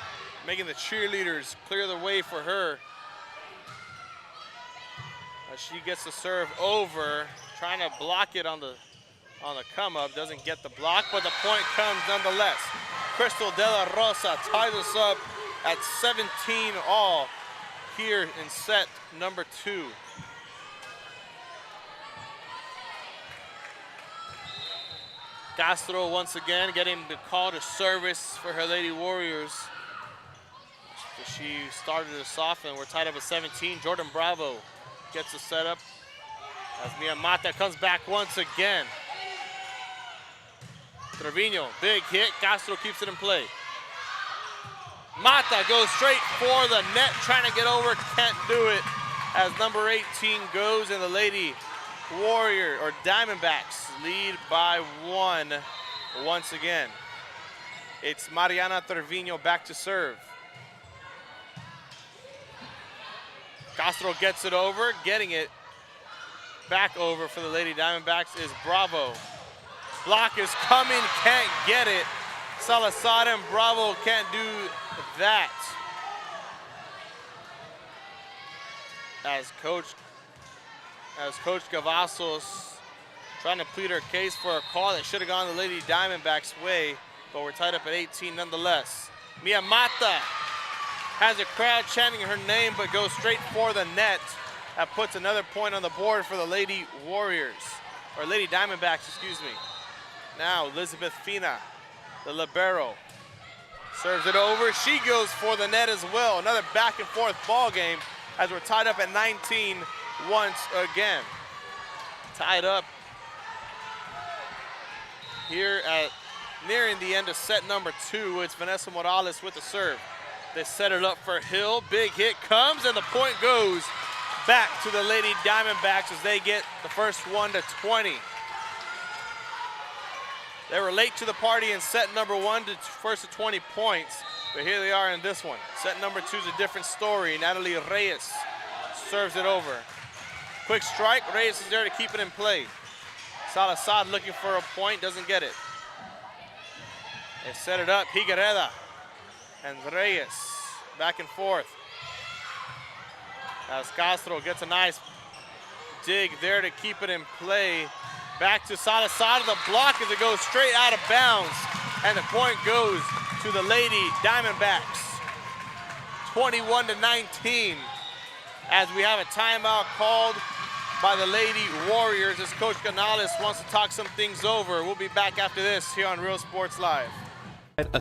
[SPEAKER 1] making the cheerleaders clear the way for her. As she gets the serve over, trying to block it on the come up, doesn't get the block, but the point comes nonetheless. Crystal De La Rosa ties us up at 17 all here in set number 2. Castro once again getting the call to service for her Lady Warriors. She started us off and we're tied up at 17. Jordan Bravo gets the setup as Mia Mata comes back once again. Trevino, big hit. Castro keeps it in play. Mata goes straight for the net, trying to get over, can't do it as number 18 goes, and the Lady Warrior, or Diamondbacks, lead by 1 once again. It's Mariana Trevino back to serve. Castro gets it over, getting it back over for the Lady Diamondbacks is Bravo. Block is coming, can't get it. Salazar and Bravo can't do that. As Coach Cavazos trying to plead her case for a call that should have gone the Lady Diamondbacks' way, but we're tied up at 18 nonetheless. Mia Mata has a crowd chanting her name, but goes straight for the net. That puts another point on the board for the Lady Warriors, or Lady Diamondbacks, excuse me. Now Elizabeth Fina, the libero, serves it over. She goes for the net as well. Another back and forth ball game as we're tied up at 19 once again. Tied up here at nearing the end of set number 2. It's Vanessa Morales with the serve. They set it up for Hill. Big hit comes and the point goes back to the Lady Diamondbacks as they get the first one to 20. They were late to the party in set number 1 to first to 20 points, but here they are in this one. Set number 2 is a different story. Natalie Reyes serves it over. Quick strike, Reyes is there to keep it in play. Salazar looking for a point, doesn't get it. They set it up, Higuereda and Reyes back and forth. As Castro gets a nice dig there to keep it in play. Back to Salazar, the block as it goes straight out of bounds, and the point goes to the Lady Diamondbacks. 21-19, as we have a timeout called by the Lady Warriors as Coach Canales wants to talk some things over. We'll be back after this here on Real Sports Live.
[SPEAKER 20] A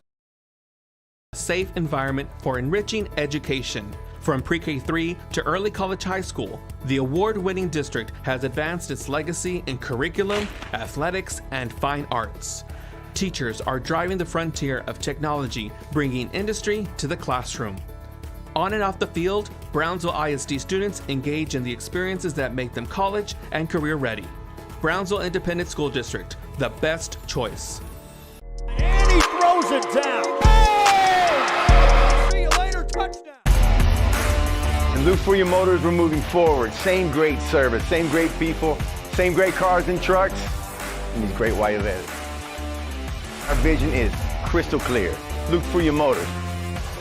[SPEAKER 20] safe environment for enriching education. From pre-K3 to early college high school, the award-winning district has advanced its legacy in curriculum, athletics, and fine arts. Teachers are driving the frontier of technology, bringing industry to the classroom. On and off the field, Brownsville ISD students engage in the experiences that make them college and career ready. Brownsville Independent School District, the best choice.
[SPEAKER 21] And he throws it down. Oh! See you later, touchdown.
[SPEAKER 3] And look for your motors, we're moving forward. Same great service, same great people, same great cars and trucks, and these great white vans. Our vision is crystal clear. Look for your motors.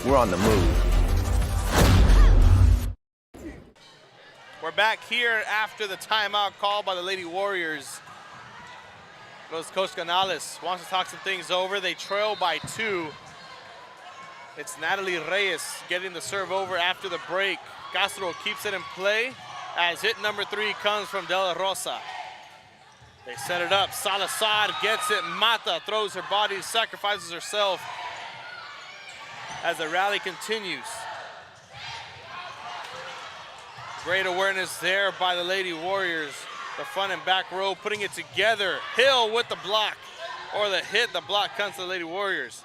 [SPEAKER 3] We're on the move.
[SPEAKER 1] We're back here after the timeout call by the Lady Warriors. Goes Coach Canales, wants to talk some things over. They trail by 2. It's Natalie Reyes getting the serve over after the break. Castro keeps it in play as hit number 3 comes from De La Rosa. They set it up. Salazar gets it. Mata throws her body, sacrifices herself as the rally continues. Great awareness there by the Lady Warriors. The front and back row putting it together. Hill with the block, or the hit. The block comes to the Lady Warriors.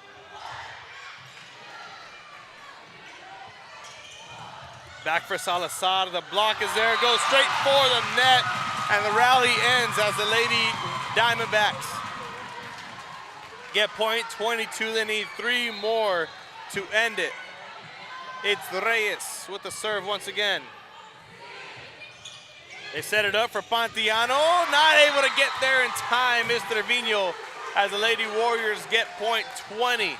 [SPEAKER 1] Back for Salazar, the block is there, goes straight for the net, and the rally ends as the Lady Diamondbacks get point 22. They need 3 more to end it. It's Reyes with the serve once again. They set it up for Pantiano, not able to get there in time, is Trevino, as the Lady Warriors get point 20.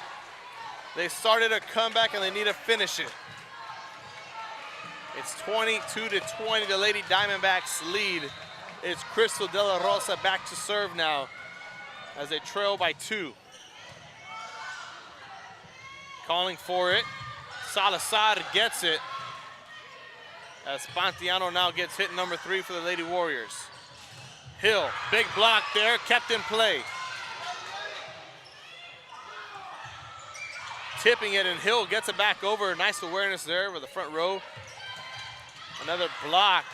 [SPEAKER 1] They started a comeback and they need to finish it. It's 22-20, the Lady Diamondbacks lead. It's Crystal De La Rosa back to serve now as they trail by 2. Calling for it. Salazar gets it as Pantiano now gets hit number 3 for the Lady Warriors. Hill, big block there, kept in play. tipping it, and Hill gets it back over. Nice awareness there with the front row. Another block.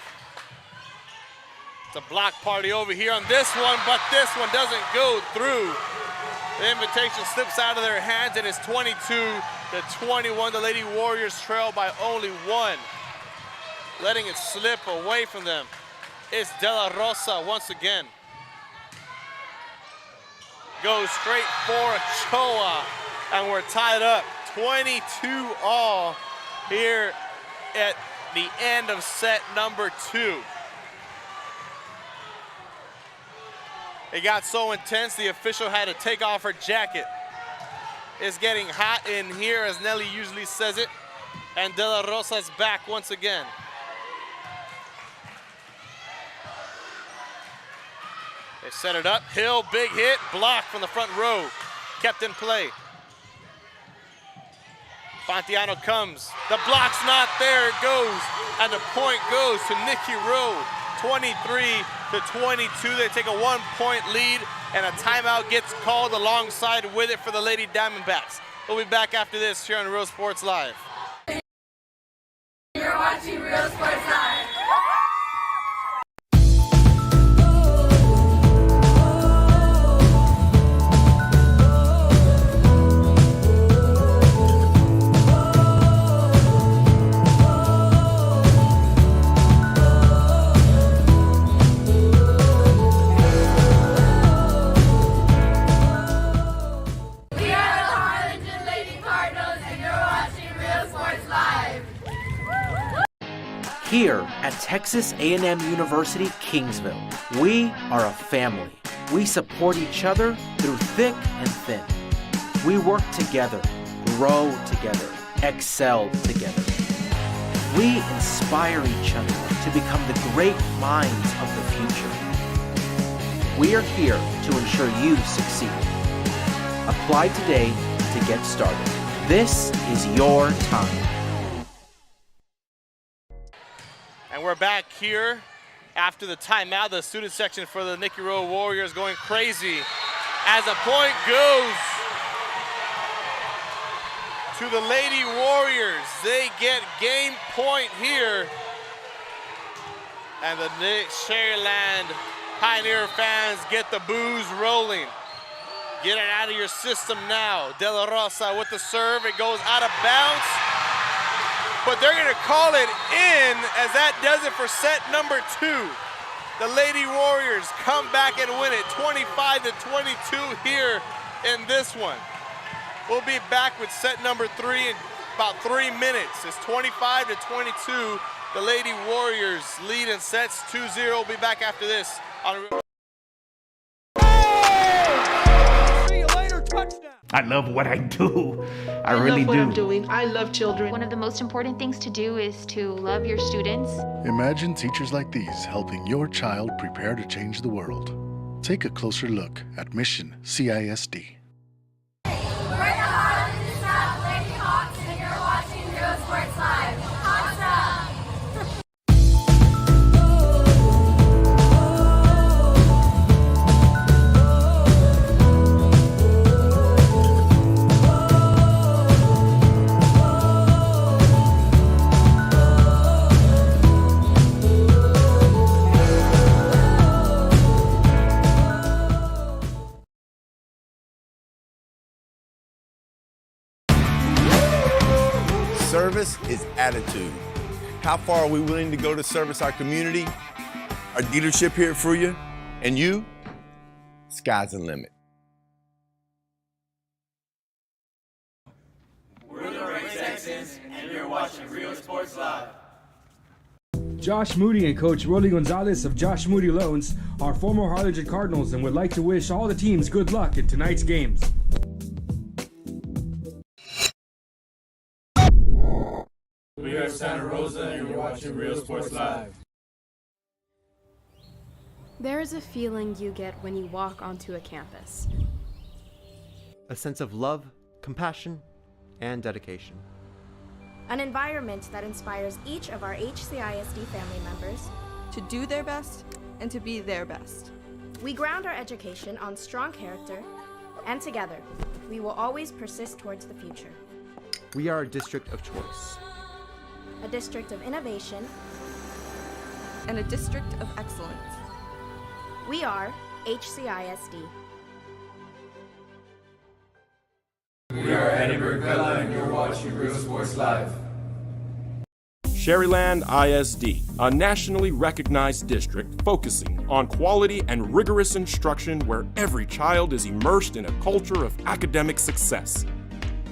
[SPEAKER 1] It's a block party over here on this one, but this one doesn't go through. The invitation slips out of their hands, and it's 22-21. The Lady Warriors trail by only one. Letting it slip away from them. It's De La Rosa once again. Goes straight for Ochoa, and we're tied up 22-all here at the end of set number 2. It got so intense, the official had to take off her jacket. It's getting hot in here, as Nelly usually says it, and De La Rosa's back once again. They set it up. Hill, big hit, block from the front row. Kept in play. Fontiano comes. The block's not there. It goes. And the point goes to Nikki Rowe. 23-22. They take a 1-point lead, and a timeout gets called alongside with it for the Lady Diamondbacks. We'll be back after this here on Real Sports Live.
[SPEAKER 4] You're watching Real Sports Live.
[SPEAKER 5] Here at Texas A&M University, Kingsville, we are a family. We support each other through thick and thin. We work together, grow together, excel together. We inspire each other to become the great minds of the future. We are here to ensure you succeed. Apply today to get started. This is your time.
[SPEAKER 1] And we're back here after the timeout. The student section for the Nikki Rowe Warriors going crazy as a point goes to the Lady Warriors. They get game point here. And the Sharyland Pioneer fans get the boos rolling. Get it out of your system now. De La Rosa with the serve. It goes out of bounds. But they're going to call it in, as that does it for set number 2. The Lady Warriors come back and win it 25-22 here in this one. We'll be back with set number 3 in about 3 minutes. It's 25-22. The Lady Warriors lead in sets 2-0. We'll be back after this on
[SPEAKER 6] I love what I do. I
[SPEAKER 8] love
[SPEAKER 6] really
[SPEAKER 8] what
[SPEAKER 6] do.
[SPEAKER 8] I'm doing. I love children. One of the most important things to do is to love your students.
[SPEAKER 9] Imagine teachers like these helping your child prepare to change the world. Take a closer look at Mission CISD.
[SPEAKER 4] We're the Harlingen South Lady Hawks, and you're watching Real Sports Live. Awesome!
[SPEAKER 10] Service is attitude. How far are we willing to go to service our community, our dealership here for you, and you? Sky's the limit.
[SPEAKER 2] We're the Red Texans, and you're watching Real Sports Live.
[SPEAKER 11] Josh Moody and Coach Rolly Gonzalez of Josh Moody Loans are former Harlingen Cardinals and would like to wish all the teams good luck in tonight's games.
[SPEAKER 2] We are Santa Rosa, and you're watching Real Sports Live.
[SPEAKER 7] There is a feeling you get when you walk onto a campus.
[SPEAKER 12] A sense of love, compassion, and dedication.
[SPEAKER 7] An environment that inspires each of our HCISD family members
[SPEAKER 13] to do their best and to be their best.
[SPEAKER 7] We ground our education on strong character, and together, we will always persist towards the future.
[SPEAKER 12] We are a district of choice.
[SPEAKER 7] A district of innovation.
[SPEAKER 13] And a district of excellence.
[SPEAKER 7] We are HCISD.
[SPEAKER 2] We are Edinburgh Villa, and you're watching Real Sports Live.
[SPEAKER 14] Sharyland ISD, a nationally recognized district focusing on quality and rigorous instruction where every child is immersed in a culture of academic success.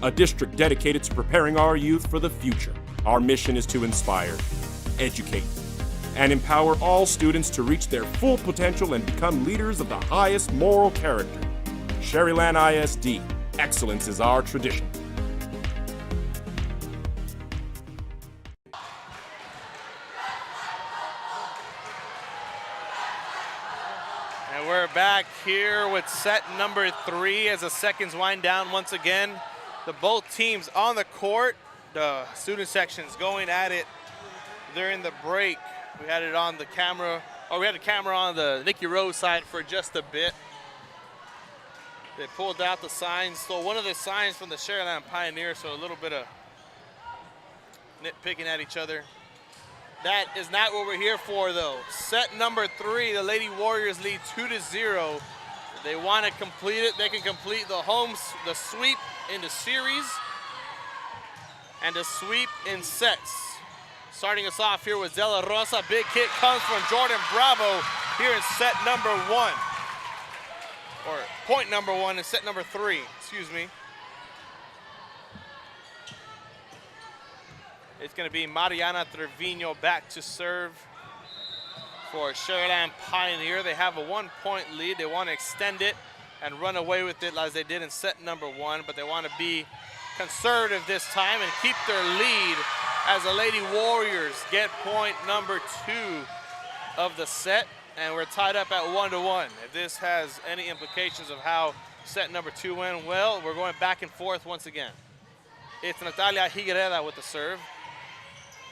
[SPEAKER 14] A district dedicated to preparing our youth for the future. Our mission is to inspire, educate, and empower all students to reach their full potential and become leaders of the highest moral character. Sharyland ISD, excellence is our tradition.
[SPEAKER 1] And we're back here with set number 3 as the seconds wind down once again. The both teams on the court. The student section's going at it during the break. We had it on the camera, we had a camera on the Nikki Rowe side for just a bit. They pulled out the signs, stole one of the signs from the Sharyland Pioneers, so a little bit of nitpicking at each other. That is not what we're here for, though. Set number 3, the Lady Warriors lead 2-0. If they want to complete it, they can complete the sweep in the series and the sweep in sets. Starting us off here with Zella Rosa. Big hit comes from Jordan Bravo here in set number 1. Or point number 1 in set number 3, excuse me. It's going to be Mariana Trevino back to serve for Sharyland Pioneer. They have a 1-point lead. They want to extend it and run away with it as they did in set number 1, but they want to be conservative this time and keep their lead as the Lady Warriors get point number 2 of the set, and we're tied up at 1-1. If this has any implications of how set number 2 went, well, we're going back and forth once again. It's Natalia Higuereda with the serve.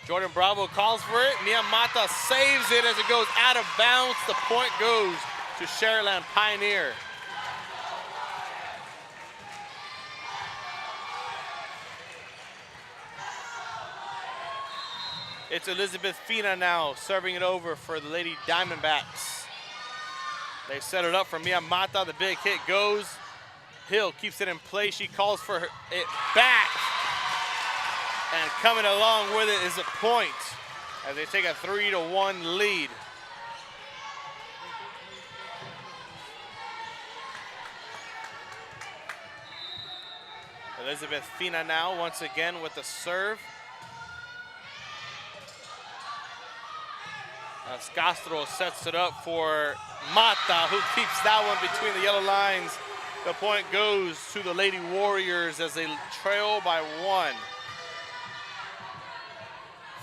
[SPEAKER 1] Jordan Bravo calls for it. Mia Mata saves it as it goes out of bounds. The point goes to Sharyland Pioneer. It's Elizabeth Fina now serving it over for the Lady Diamondbacks. They set it up for Mia Mata. The big hit goes. Hill keeps it in play. She calls for it back. And coming along with it is a point as they take a 3-1 lead. Elizabeth Fina now once again with the serve. As Castro sets it up for Mata, who keeps that one between the yellow lines. The point goes to the Lady Warriors as they trail by 1.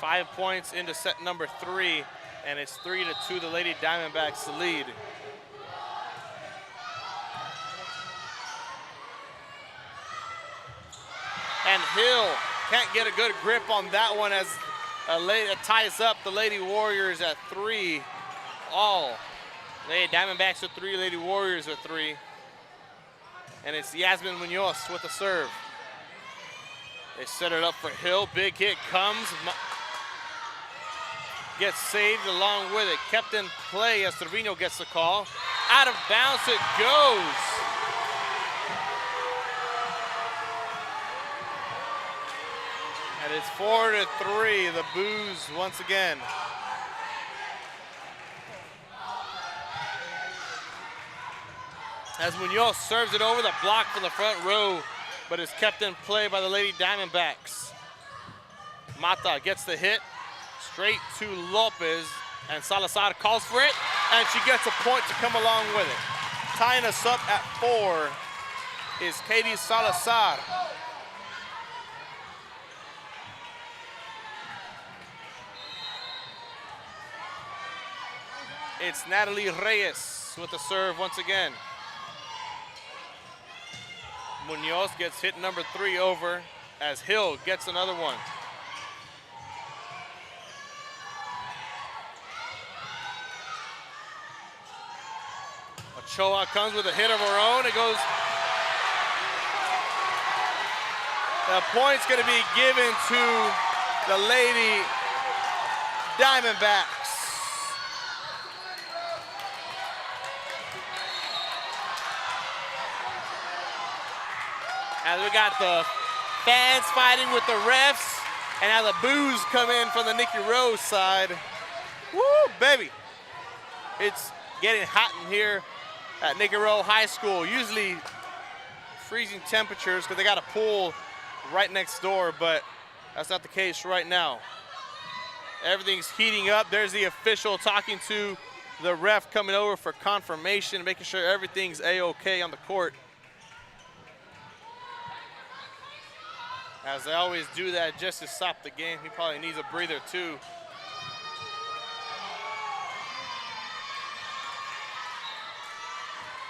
[SPEAKER 1] 5 points into set number 3, and it's 3-2, the Lady Diamondbacks lead. And Hill can't get a good grip on that one as it ties up the Lady Warriors at 3 all. Lady Diamondbacks with 3, Lady Warriors with 3. And it's Yasmin Munoz with the serve. They set it up for Hill. Big hit comes. Gets saved along with it. Kept in play as Trevino gets the call. Out of bounds it goes. And it's 4-3, the boos once again. As Munoz serves it over, the block from the front row, but is kept in play by the Lady Diamondbacks. Mata gets the hit, straight to Lopez, and Salazar calls for it, and she gets a point to come along with it. Tying us up at 4 is Katie Salazar. It's Natalie Reyes with the serve once again. Munoz gets hit number 3 over as Hill gets another one. Ochoa comes with a hit of her own. It goes The point's going to be given to the Lady Diamondbacks. As we got the fans fighting with the refs, and now the boos come in from the Nikki Rowe side. Woo, baby. It's getting hot in here at Nikki Rowe High School. Usually freezing temperatures because they got a pool right next door, but that's not the case right now. Everything's heating up. There's the official talking to the ref coming over for confirmation, making sure everything's A-OK on the court. As they always do that just to stop the game. He probably needs a breather too.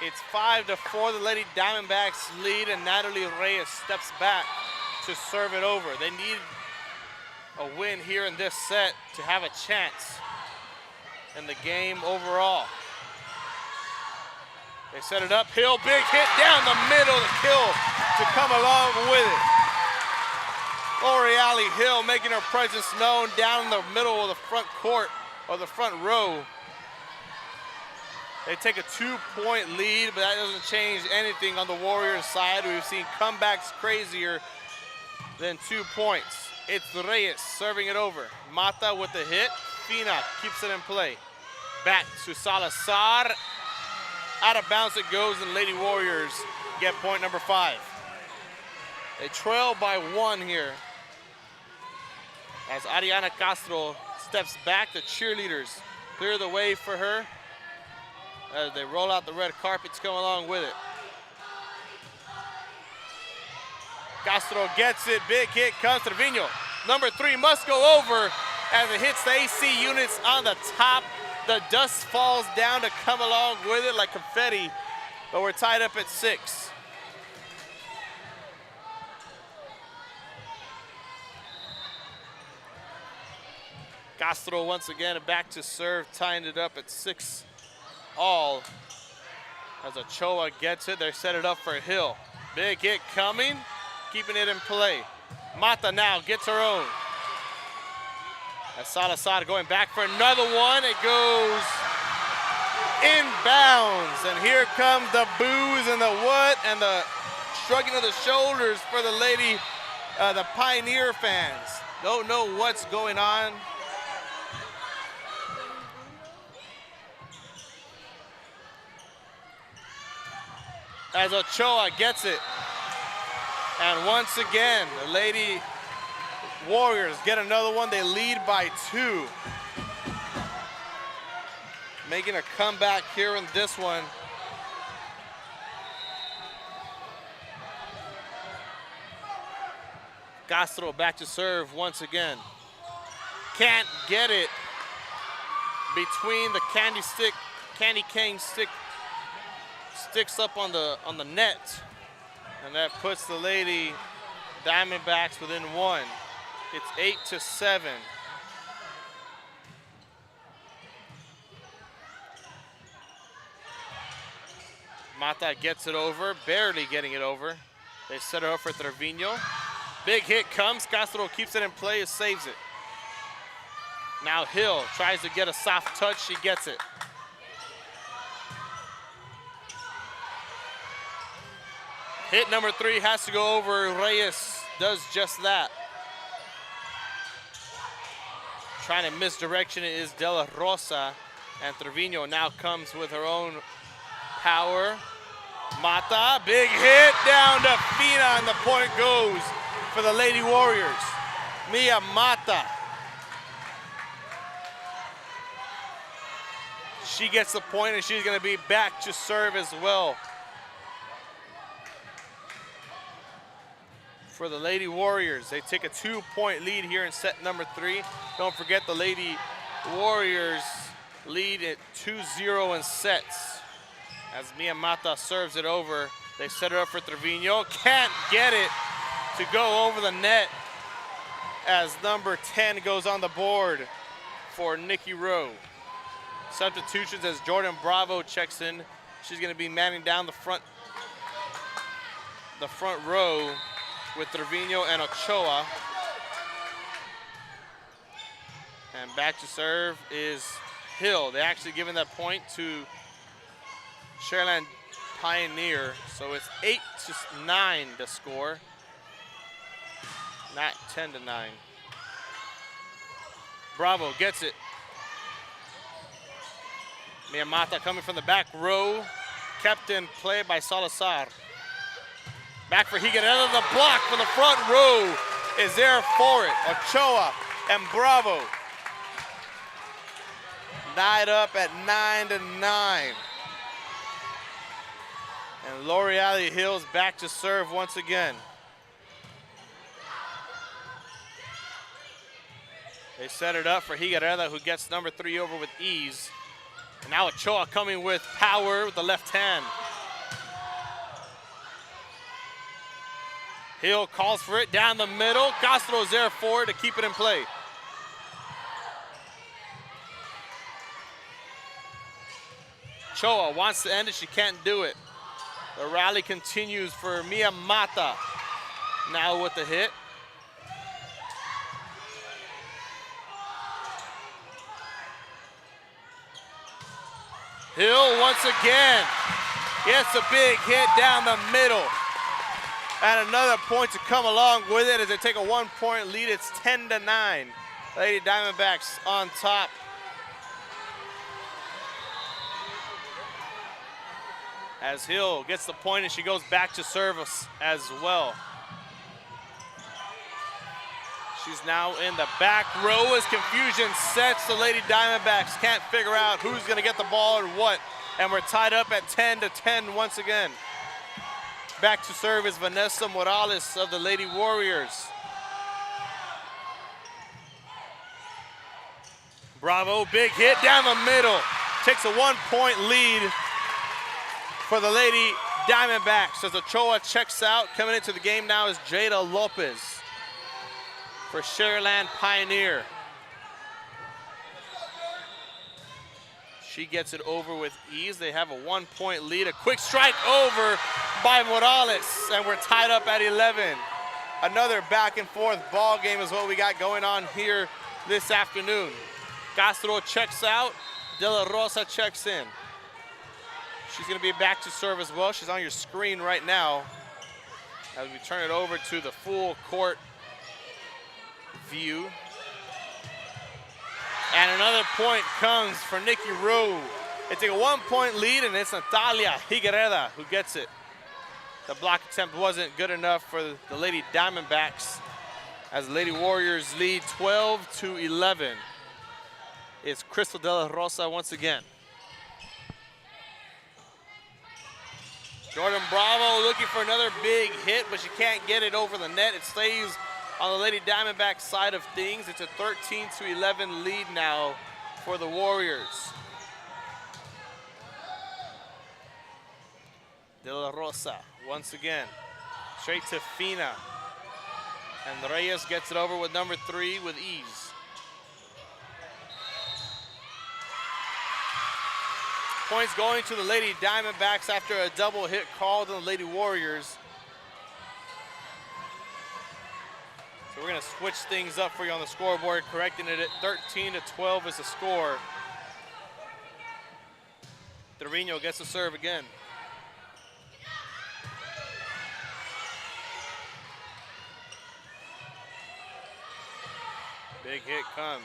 [SPEAKER 1] It's 5-4, the Lady Diamondbacks lead, and Natalie Reyes steps back to serve it over. They need a win here in this set to have a chance in the game overall. They set it up, Hill, big hit down the middle, the kill to come along with it. L'Oreale Hill making her presence known down in the middle of the front court, or the front row. They take a 2-point lead, but that doesn't change anything on the Warriors side. We've seen comebacks crazier than 2 points. It's Reyes serving it over. Mata with the hit. Fina keeps it in play. Back to Salazar. Out of bounds it goes, and Lady Warriors get point number 5. They trail by 1 here. As Ariana Castro steps back, the cheerleaders clear the way for her. As they roll out the red carpets, come along with it. Castro gets it, big hit comes Trevino. Number 3 must go over as it hits the AC units on the top. The dust falls down to come along with it like confetti, but we're tied up at 6. Castro once again back to serve, tying it up at 6 all. As Ochoa gets it, they set it up for Hill. Big hit coming, keeping it in play. Mata now gets her own. As Salazar going back for another one, it goes inbounds. And here comes the boos and the what and the shrugging of the shoulders for the Lady, the Pioneer fans. Don't know what's going on. As Ochoa gets it. And once again, the Lady Warriors get another one. They lead by 2. Making a comeback here in this one. Castro back to serve once again. Can't get it between the candy cane stick sticks up on the net, and that puts the Lady Diamondbacks within 1. It's 8-7. Mata gets it over, barely getting it over. They set it up for Trevino. Big hit comes, Castro keeps it in play, saves it. Now Hill tries to get a soft touch, she gets it. Hit number 3 has to go over. Reyes does just that. Trying to misdirection it is De La Rosa, and Trevino now comes with her own power. Mata, big hit down to Fina, and the point goes for the Lady Warriors. Mia Mata. She gets the point, and she's going to be back to serve as well. For the Lady Warriors, they take a 2-point lead here in set number 3. Don't forget the Lady Warriors lead at 2-0 in sets. As Mia Mata serves it over, they set it up for Trevino. Can't get it to go over the net as number 10 goes on the board for Nikki Rowe. Substitutions as Jordan Bravo checks in. She's going to be manning down the front row. with Trevino and Ochoa. And back to serve is Hill. They actually given that point to Sharyland Pioneer. So it's 8-9 the score, not 10-9. Bravo gets it. Miyamata coming from the back row. Kept in play by Salazar. Back for Higuereta. The block from the front row is there for it. Ochoa and Bravo. Tied up at 9-9. And L'Oreal Hills back to serve once again. They set it up for Higuereta, who gets number 3 over with ease. And now Ochoa coming with power with the left hand. Hill calls for it down the middle. Castro's there for it to keep it in play. Ochoa wants to end it, she can't do it. The rally continues for Miyamata. Now with the hit. Hill once again gets a big hit down the middle. And another point to come along with it as they take a 1-point lead. It's 10-9. Lady Diamondbacks on top. As Hill gets the point and she goes back to service as well. She's now in the back row as confusion sets. The Lady Diamondbacks can't figure out who's gonna get the ball and what. And we're tied up at 10-10 once again. Back to serve is Vanessa Morales of the Lady Warriors. Bravo, big hit down the middle. Takes a 1-point lead for the Lady Diamondbacks as Ochoa checks out. Coming into the game now is Jada Lopez for Sharyland Pioneer. She gets it over with ease. They have a 1-point lead. A quick strike over by Morales, and we're tied up at 11. Another back and forth ball game is what we got going on here this afternoon. Castro checks out. De La Rosa checks in. She's gonna be back to serve as well. She's on your screen right now as we turn it over to the full court view. And another point comes for Nikki Rowe. They take a 1-point lead, and it's Natalia Higuereta who gets it. The block attempt wasn't good enough for the Lady Diamondbacks as the Lady Warriors lead 12-11. It's Crystal De La Rosa once again. Jordan Bravo looking for another big hit, but she can't get it over the net. It stays on the Lady Diamondback side of things. It's a 13-11 lead now for the Warriors. De La Rosa once again, straight to Fina. And Reyes gets it over with number 3 with ease. Points going to the Lady Diamondbacks after a double hit called on the Lady Warriors. So we're gonna switch things up for you on the scoreboard, correcting it at 13-12 is the score. Trevino gets the serve again. Big hit comes.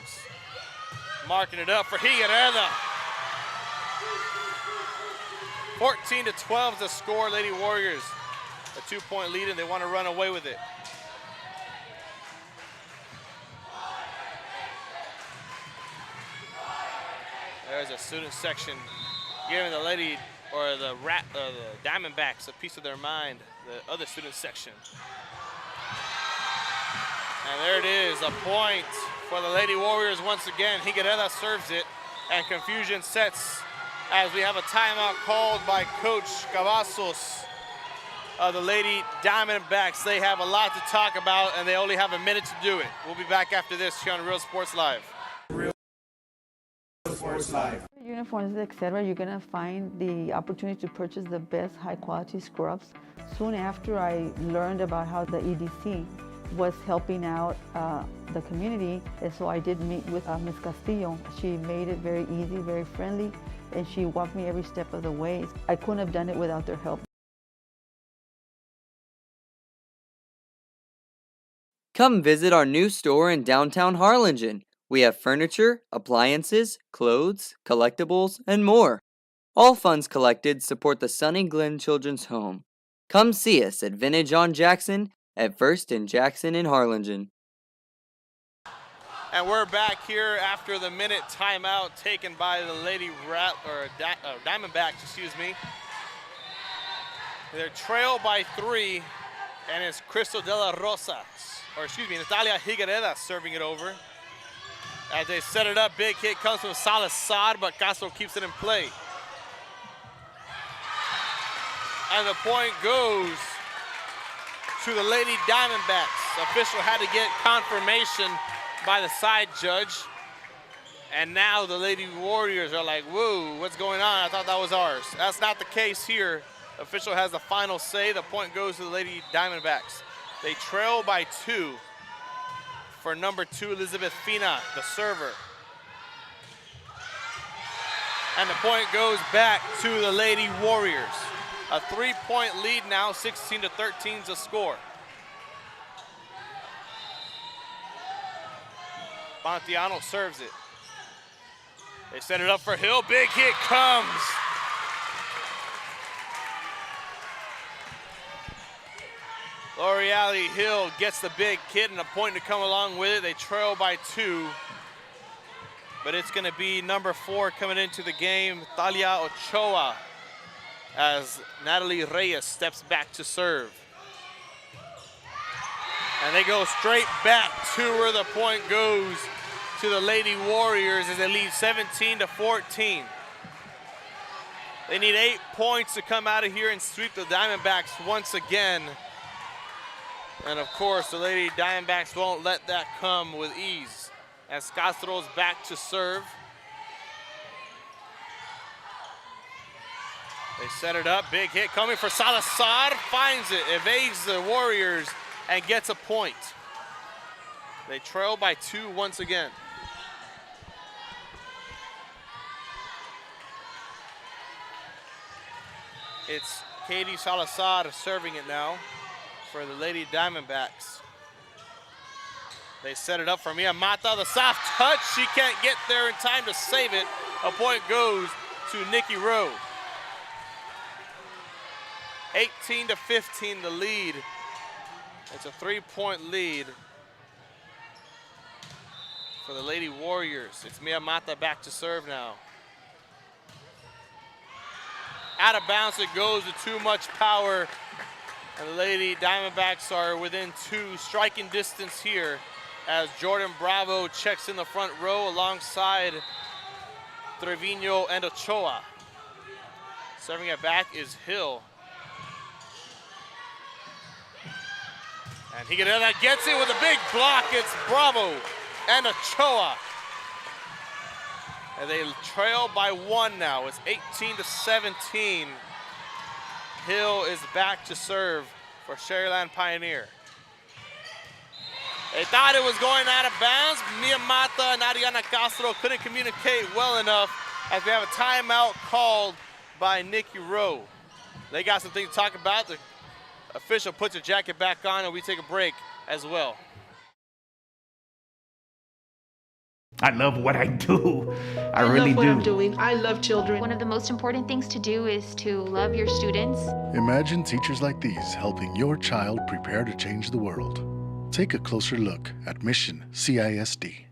[SPEAKER 1] Marking it up for Higuereta. 14-12 is the score, Lady Warriors. A 2-point lead, and they want to run away with it. There's a student section giving the Lady, or the Diamondbacks a piece of their mind, the other student section. And there it is, a point for the Lady Warriors once again. Higuereta serves it, and confusion sets as we have a timeout called by Coach Cavazos of the Lady Diamondbacks. They have a lot to talk about, and they only have a minute to do it. We'll be back after this here on Real Sports Live.
[SPEAKER 2] Real Sports Sports Live.
[SPEAKER 15] Uniforms, etc., you're going to find the opportunity to purchase the best high-quality scrubs. Soon after I learned about how the EDC was helping out the community, and so I did meet with Ms. Castillo. She made it very easy, very friendly, and she walked me every step of the way. I couldn't have done it without their help.
[SPEAKER 16] Come visit our new store in downtown Harlingen. We have furniture, appliances, clothes, collectibles, and more. All funds collected support the Sunny Glen Children's Home. Come see us at Vintage on Jackson at First and Jackson in Harlingen.
[SPEAKER 1] And we're back here after the minute timeout taken by the Lady Diamondbacks, excuse me. They're trailed by 3, and it's Crystal de la Rosa, or excuse me, Natalia Higuereda serving it over. As they set it up, big hit comes from Salazar, but Castro keeps it in play. And the point goes to the Lady Diamondbacks. Official had to get confirmation by the side judge. And now the Lady Warriors are like, whoa, what's going on? I thought that was ours. That's not the case here. Official has the final say. The point goes to the Lady Diamondbacks. They trail by 2 for number 2, Elizabeth Fina, the server. And the point goes back to the Lady Warriors. A 3-point lead now, 16-13 is the score. Pontiano serves it. They set it up for Hill, big hit comes. L'Oreale Hill gets the big hit and a point to come along with it. They trail by 2, but it's gonna be number 4 coming into the game, Talia Ochoa, as Natalie Reyes steps back to serve. And they go straight back to where the point goes to the Lady Warriors as they lead 17-14. They need 8 points to come out of here and sweep the Diamondbacks once again. And of course, the Lady Diamondbacks won't let that come with ease as Castro's back to serve. They set it up, big hit coming for Salazar, finds it, evades the Warriors, and gets a point. They trail by 2 once again. It's Katie Salazar serving it now for the Lady Diamondbacks. They set it up for Mia Mata, the soft touch. She can't get there in time to save it. A point goes to Nikki Rowe. 18-15 the lead. It's a 3-point lead for the Lady Warriors. It's Mia Mata back to serve now. Out of bounds it goes with too much power. And the Lady Diamondbacks are within 2 striking distance here as Jordan Bravo checks in the front row alongside Trevino and Ochoa. Serving it back is Hill. And Higuereda gets it with a big block. It's Bravo and Ochoa. And they trail by 1 now. It's 18-17. Hill is back to serve for Sharyland Pioneer. They thought it was going out of bounds. Mia Mata and Ariana Castro couldn't communicate well enough as we have a timeout called by Nikki Rowe. They got some things to talk about. The official puts her jacket back on and we take a break as well.
[SPEAKER 6] I love what I do. I
[SPEAKER 8] love
[SPEAKER 6] really
[SPEAKER 8] what
[SPEAKER 6] do.
[SPEAKER 8] I'm doing. I love children. One of the most important things to do is to love your students.
[SPEAKER 9] Imagine teachers like these helping your child prepare to change the world. Take a closer look at Mission CISD.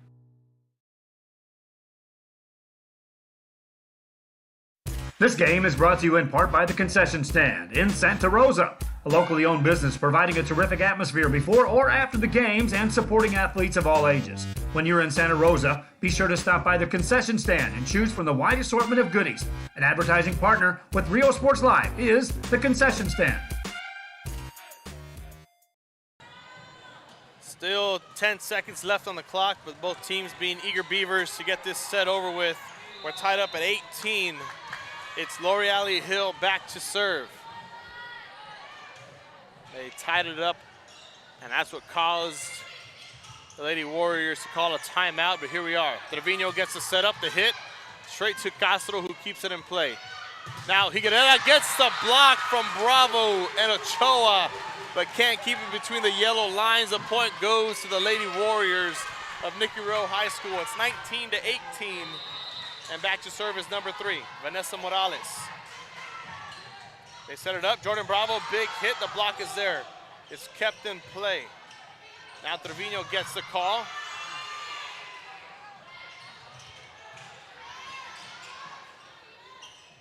[SPEAKER 17] This game is brought to you in part by the Concession Stand in Santa Rosa, a locally owned business providing a terrific atmosphere before or after the games and supporting athletes of all ages. When you're in Santa Rosa, be sure to stop by the Concession Stand and choose from the wide assortment of goodies. An advertising partner with Rio Sports Live is the Concession Stand.
[SPEAKER 1] Still 10 seconds left on the clock with both teams being eager beavers to get this set over with We're tied up at 18. It's L'Oreal Hill back to serve. They tied it up, and that's what caused the Lady Warriors to call a timeout, but here we are. Trevino gets the set up, the hit, straight to Castro, who keeps it in play. Now Higuerera gets the block from Bravo and Ochoa, but can't keep it between the yellow lines. The point goes to the Lady Warriors of Nikki Rowe High School. It's 19-18, and back to serve is number 3, Vanessa Morales. They set it up, Jordan Bravo, big hit, the block is there. It's kept in play. Now Trevino gets the call.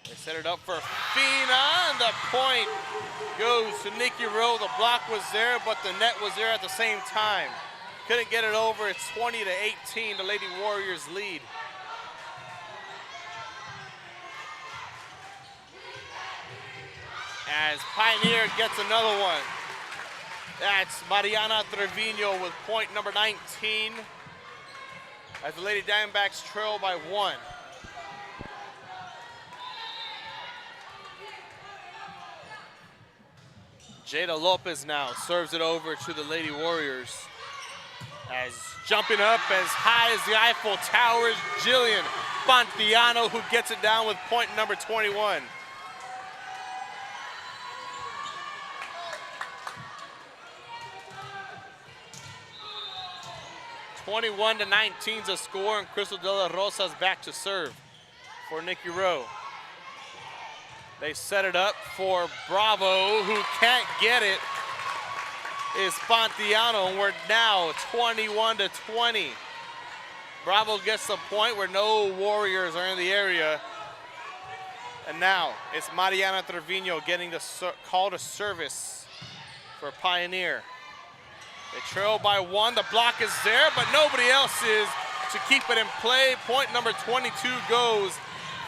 [SPEAKER 1] They set it up for Fina, and the point goes to Nikki Rowe. The block was there, but the net was there at the same time. Couldn't get it over. It's 20-18, the Lady Warriors lead. As Pioneer gets another one. That's Mariana Trevino with point number 19. As the Lady Diamondbacks trail by 1. Jada Lopez now serves it over to the Lady Warriors. As jumping up as high as the Eiffel Tower is Jillian Pontiano, who gets it down with point number 21. (21-19) is a score, and Crystal De La Rosa's back to serve for Nikki Rowe. They set it up for Bravo, who can't get it. Is Pontiano, and we're now 21-20. Bravo gets the point where no Warriors are in the area. And now it's Mariana Trevino getting the call to service for Pioneer. They trail by 1. The block is there, but nobody else is to keep it in play. Point number 22 goes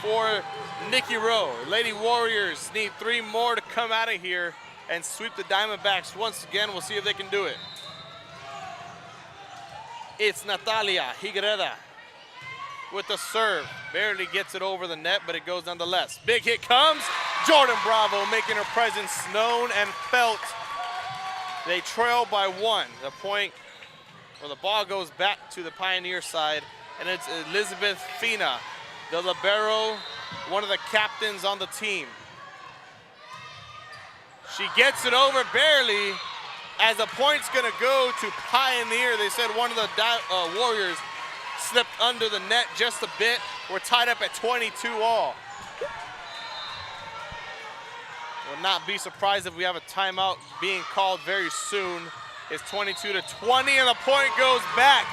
[SPEAKER 1] for Nikki Rowe. Lady Warriors need 3 more to come out of here and sweep the Diamondbacks once again. We'll see if they can do it. It's Natalia Higuerera with the serve. Barely gets it over the net, but it goes nonetheless. Big hit comes. Jordan Bravo making her presence known and felt. They trail by 1. The point, or the ball goes back to the Pioneer side, and it's Elizabeth Fina, the libero, one of the captains on the team. She gets it over barely, as the point's gonna go to Pioneer. They said one of the Warriors slipped under the net just a bit. We're tied up at 22 all. Will not be surprised if we have a timeout being called very soon. It's 22-20, and the point goes back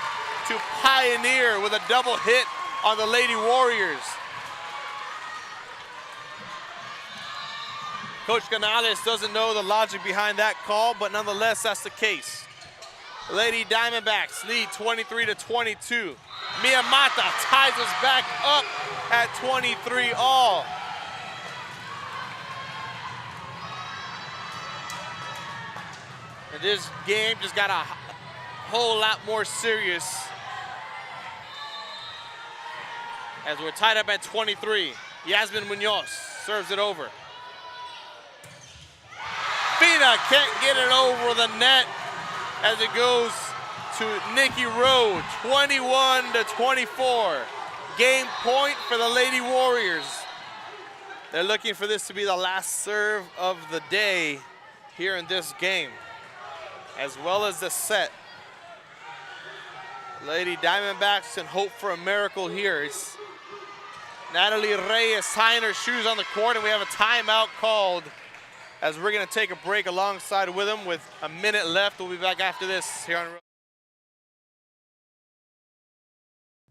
[SPEAKER 1] to Pioneer with a double hit on the Lady Warriors. Coach Canales doesn't know the logic behind that call, but nonetheless, that's the case. Lady Diamondbacks lead 23-22. Mia Mata ties us back up at 23 all. And this game just got a whole lot more serious as we're tied up at 23. Yasmin Munoz serves it over. Fina can't get it over the net as it goes to Nikki Rowe, 21-24. Game point for the Lady Warriors. They're looking for this to be the last serve of the day here in this game, as well as the set. Lady Diamondbacks can hope for a miracle here. It's Natalie Reyes tying her shoes on the court, and we have a timeout called as we're gonna take a break alongside with them with a minute left. We'll be back after this here on Rowe.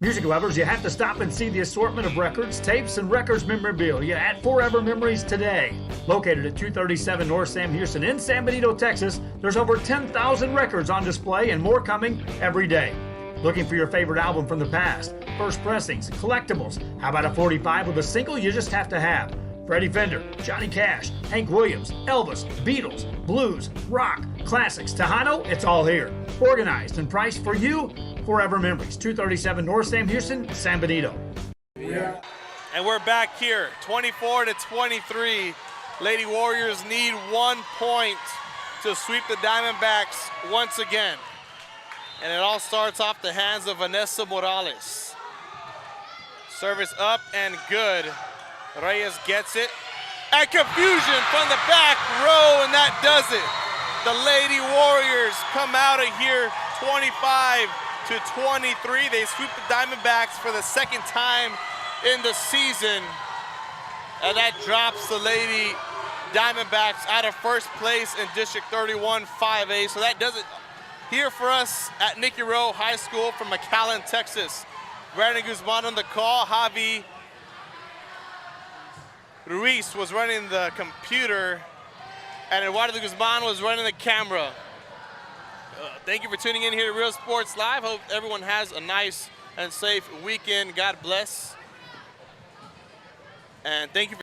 [SPEAKER 17] Music lovers, you have to stop and see the assortment of records, tapes, and records memorabilia at Forever Memories today. Located at 237 North Sam Houston in San Benito, Texas, there's over 10,000 records on display and more coming every day. Looking for your favorite album from the past, first pressings, collectibles. How about a 45 with a single you just have to have? Freddie Fender, Johnny Cash, Hank Williams, Elvis, Beatles, blues, rock, classics, Tejano, it's all here. Organized and priced for you. Forever Memories, 237 North Sam Houston, San Benito.
[SPEAKER 2] Yeah.
[SPEAKER 1] And we're back here, 24-23. Lady Warriors need 1 point to sweep the Diamondbacks once again. And it all starts off the hands of Vanessa Morales. Service up and good. Reyes gets it. And confusion from the back row, and that does it. The Lady Warriors come out of here 25-23. They sweep the Diamondbacks for the second time in the season. And that drops the Lady Diamondbacks out of first place in District 31 5A. So that does it here for us at Nikki Rowe High School from McAllen, Texas. Brandon Guzman on the call. Javi Ruiz was running the computer, and Eduardo Guzman was running the camera. Thank you for tuning in here to Real Sports Live. Hope everyone has a nice and safe weekend. God bless. And thank you for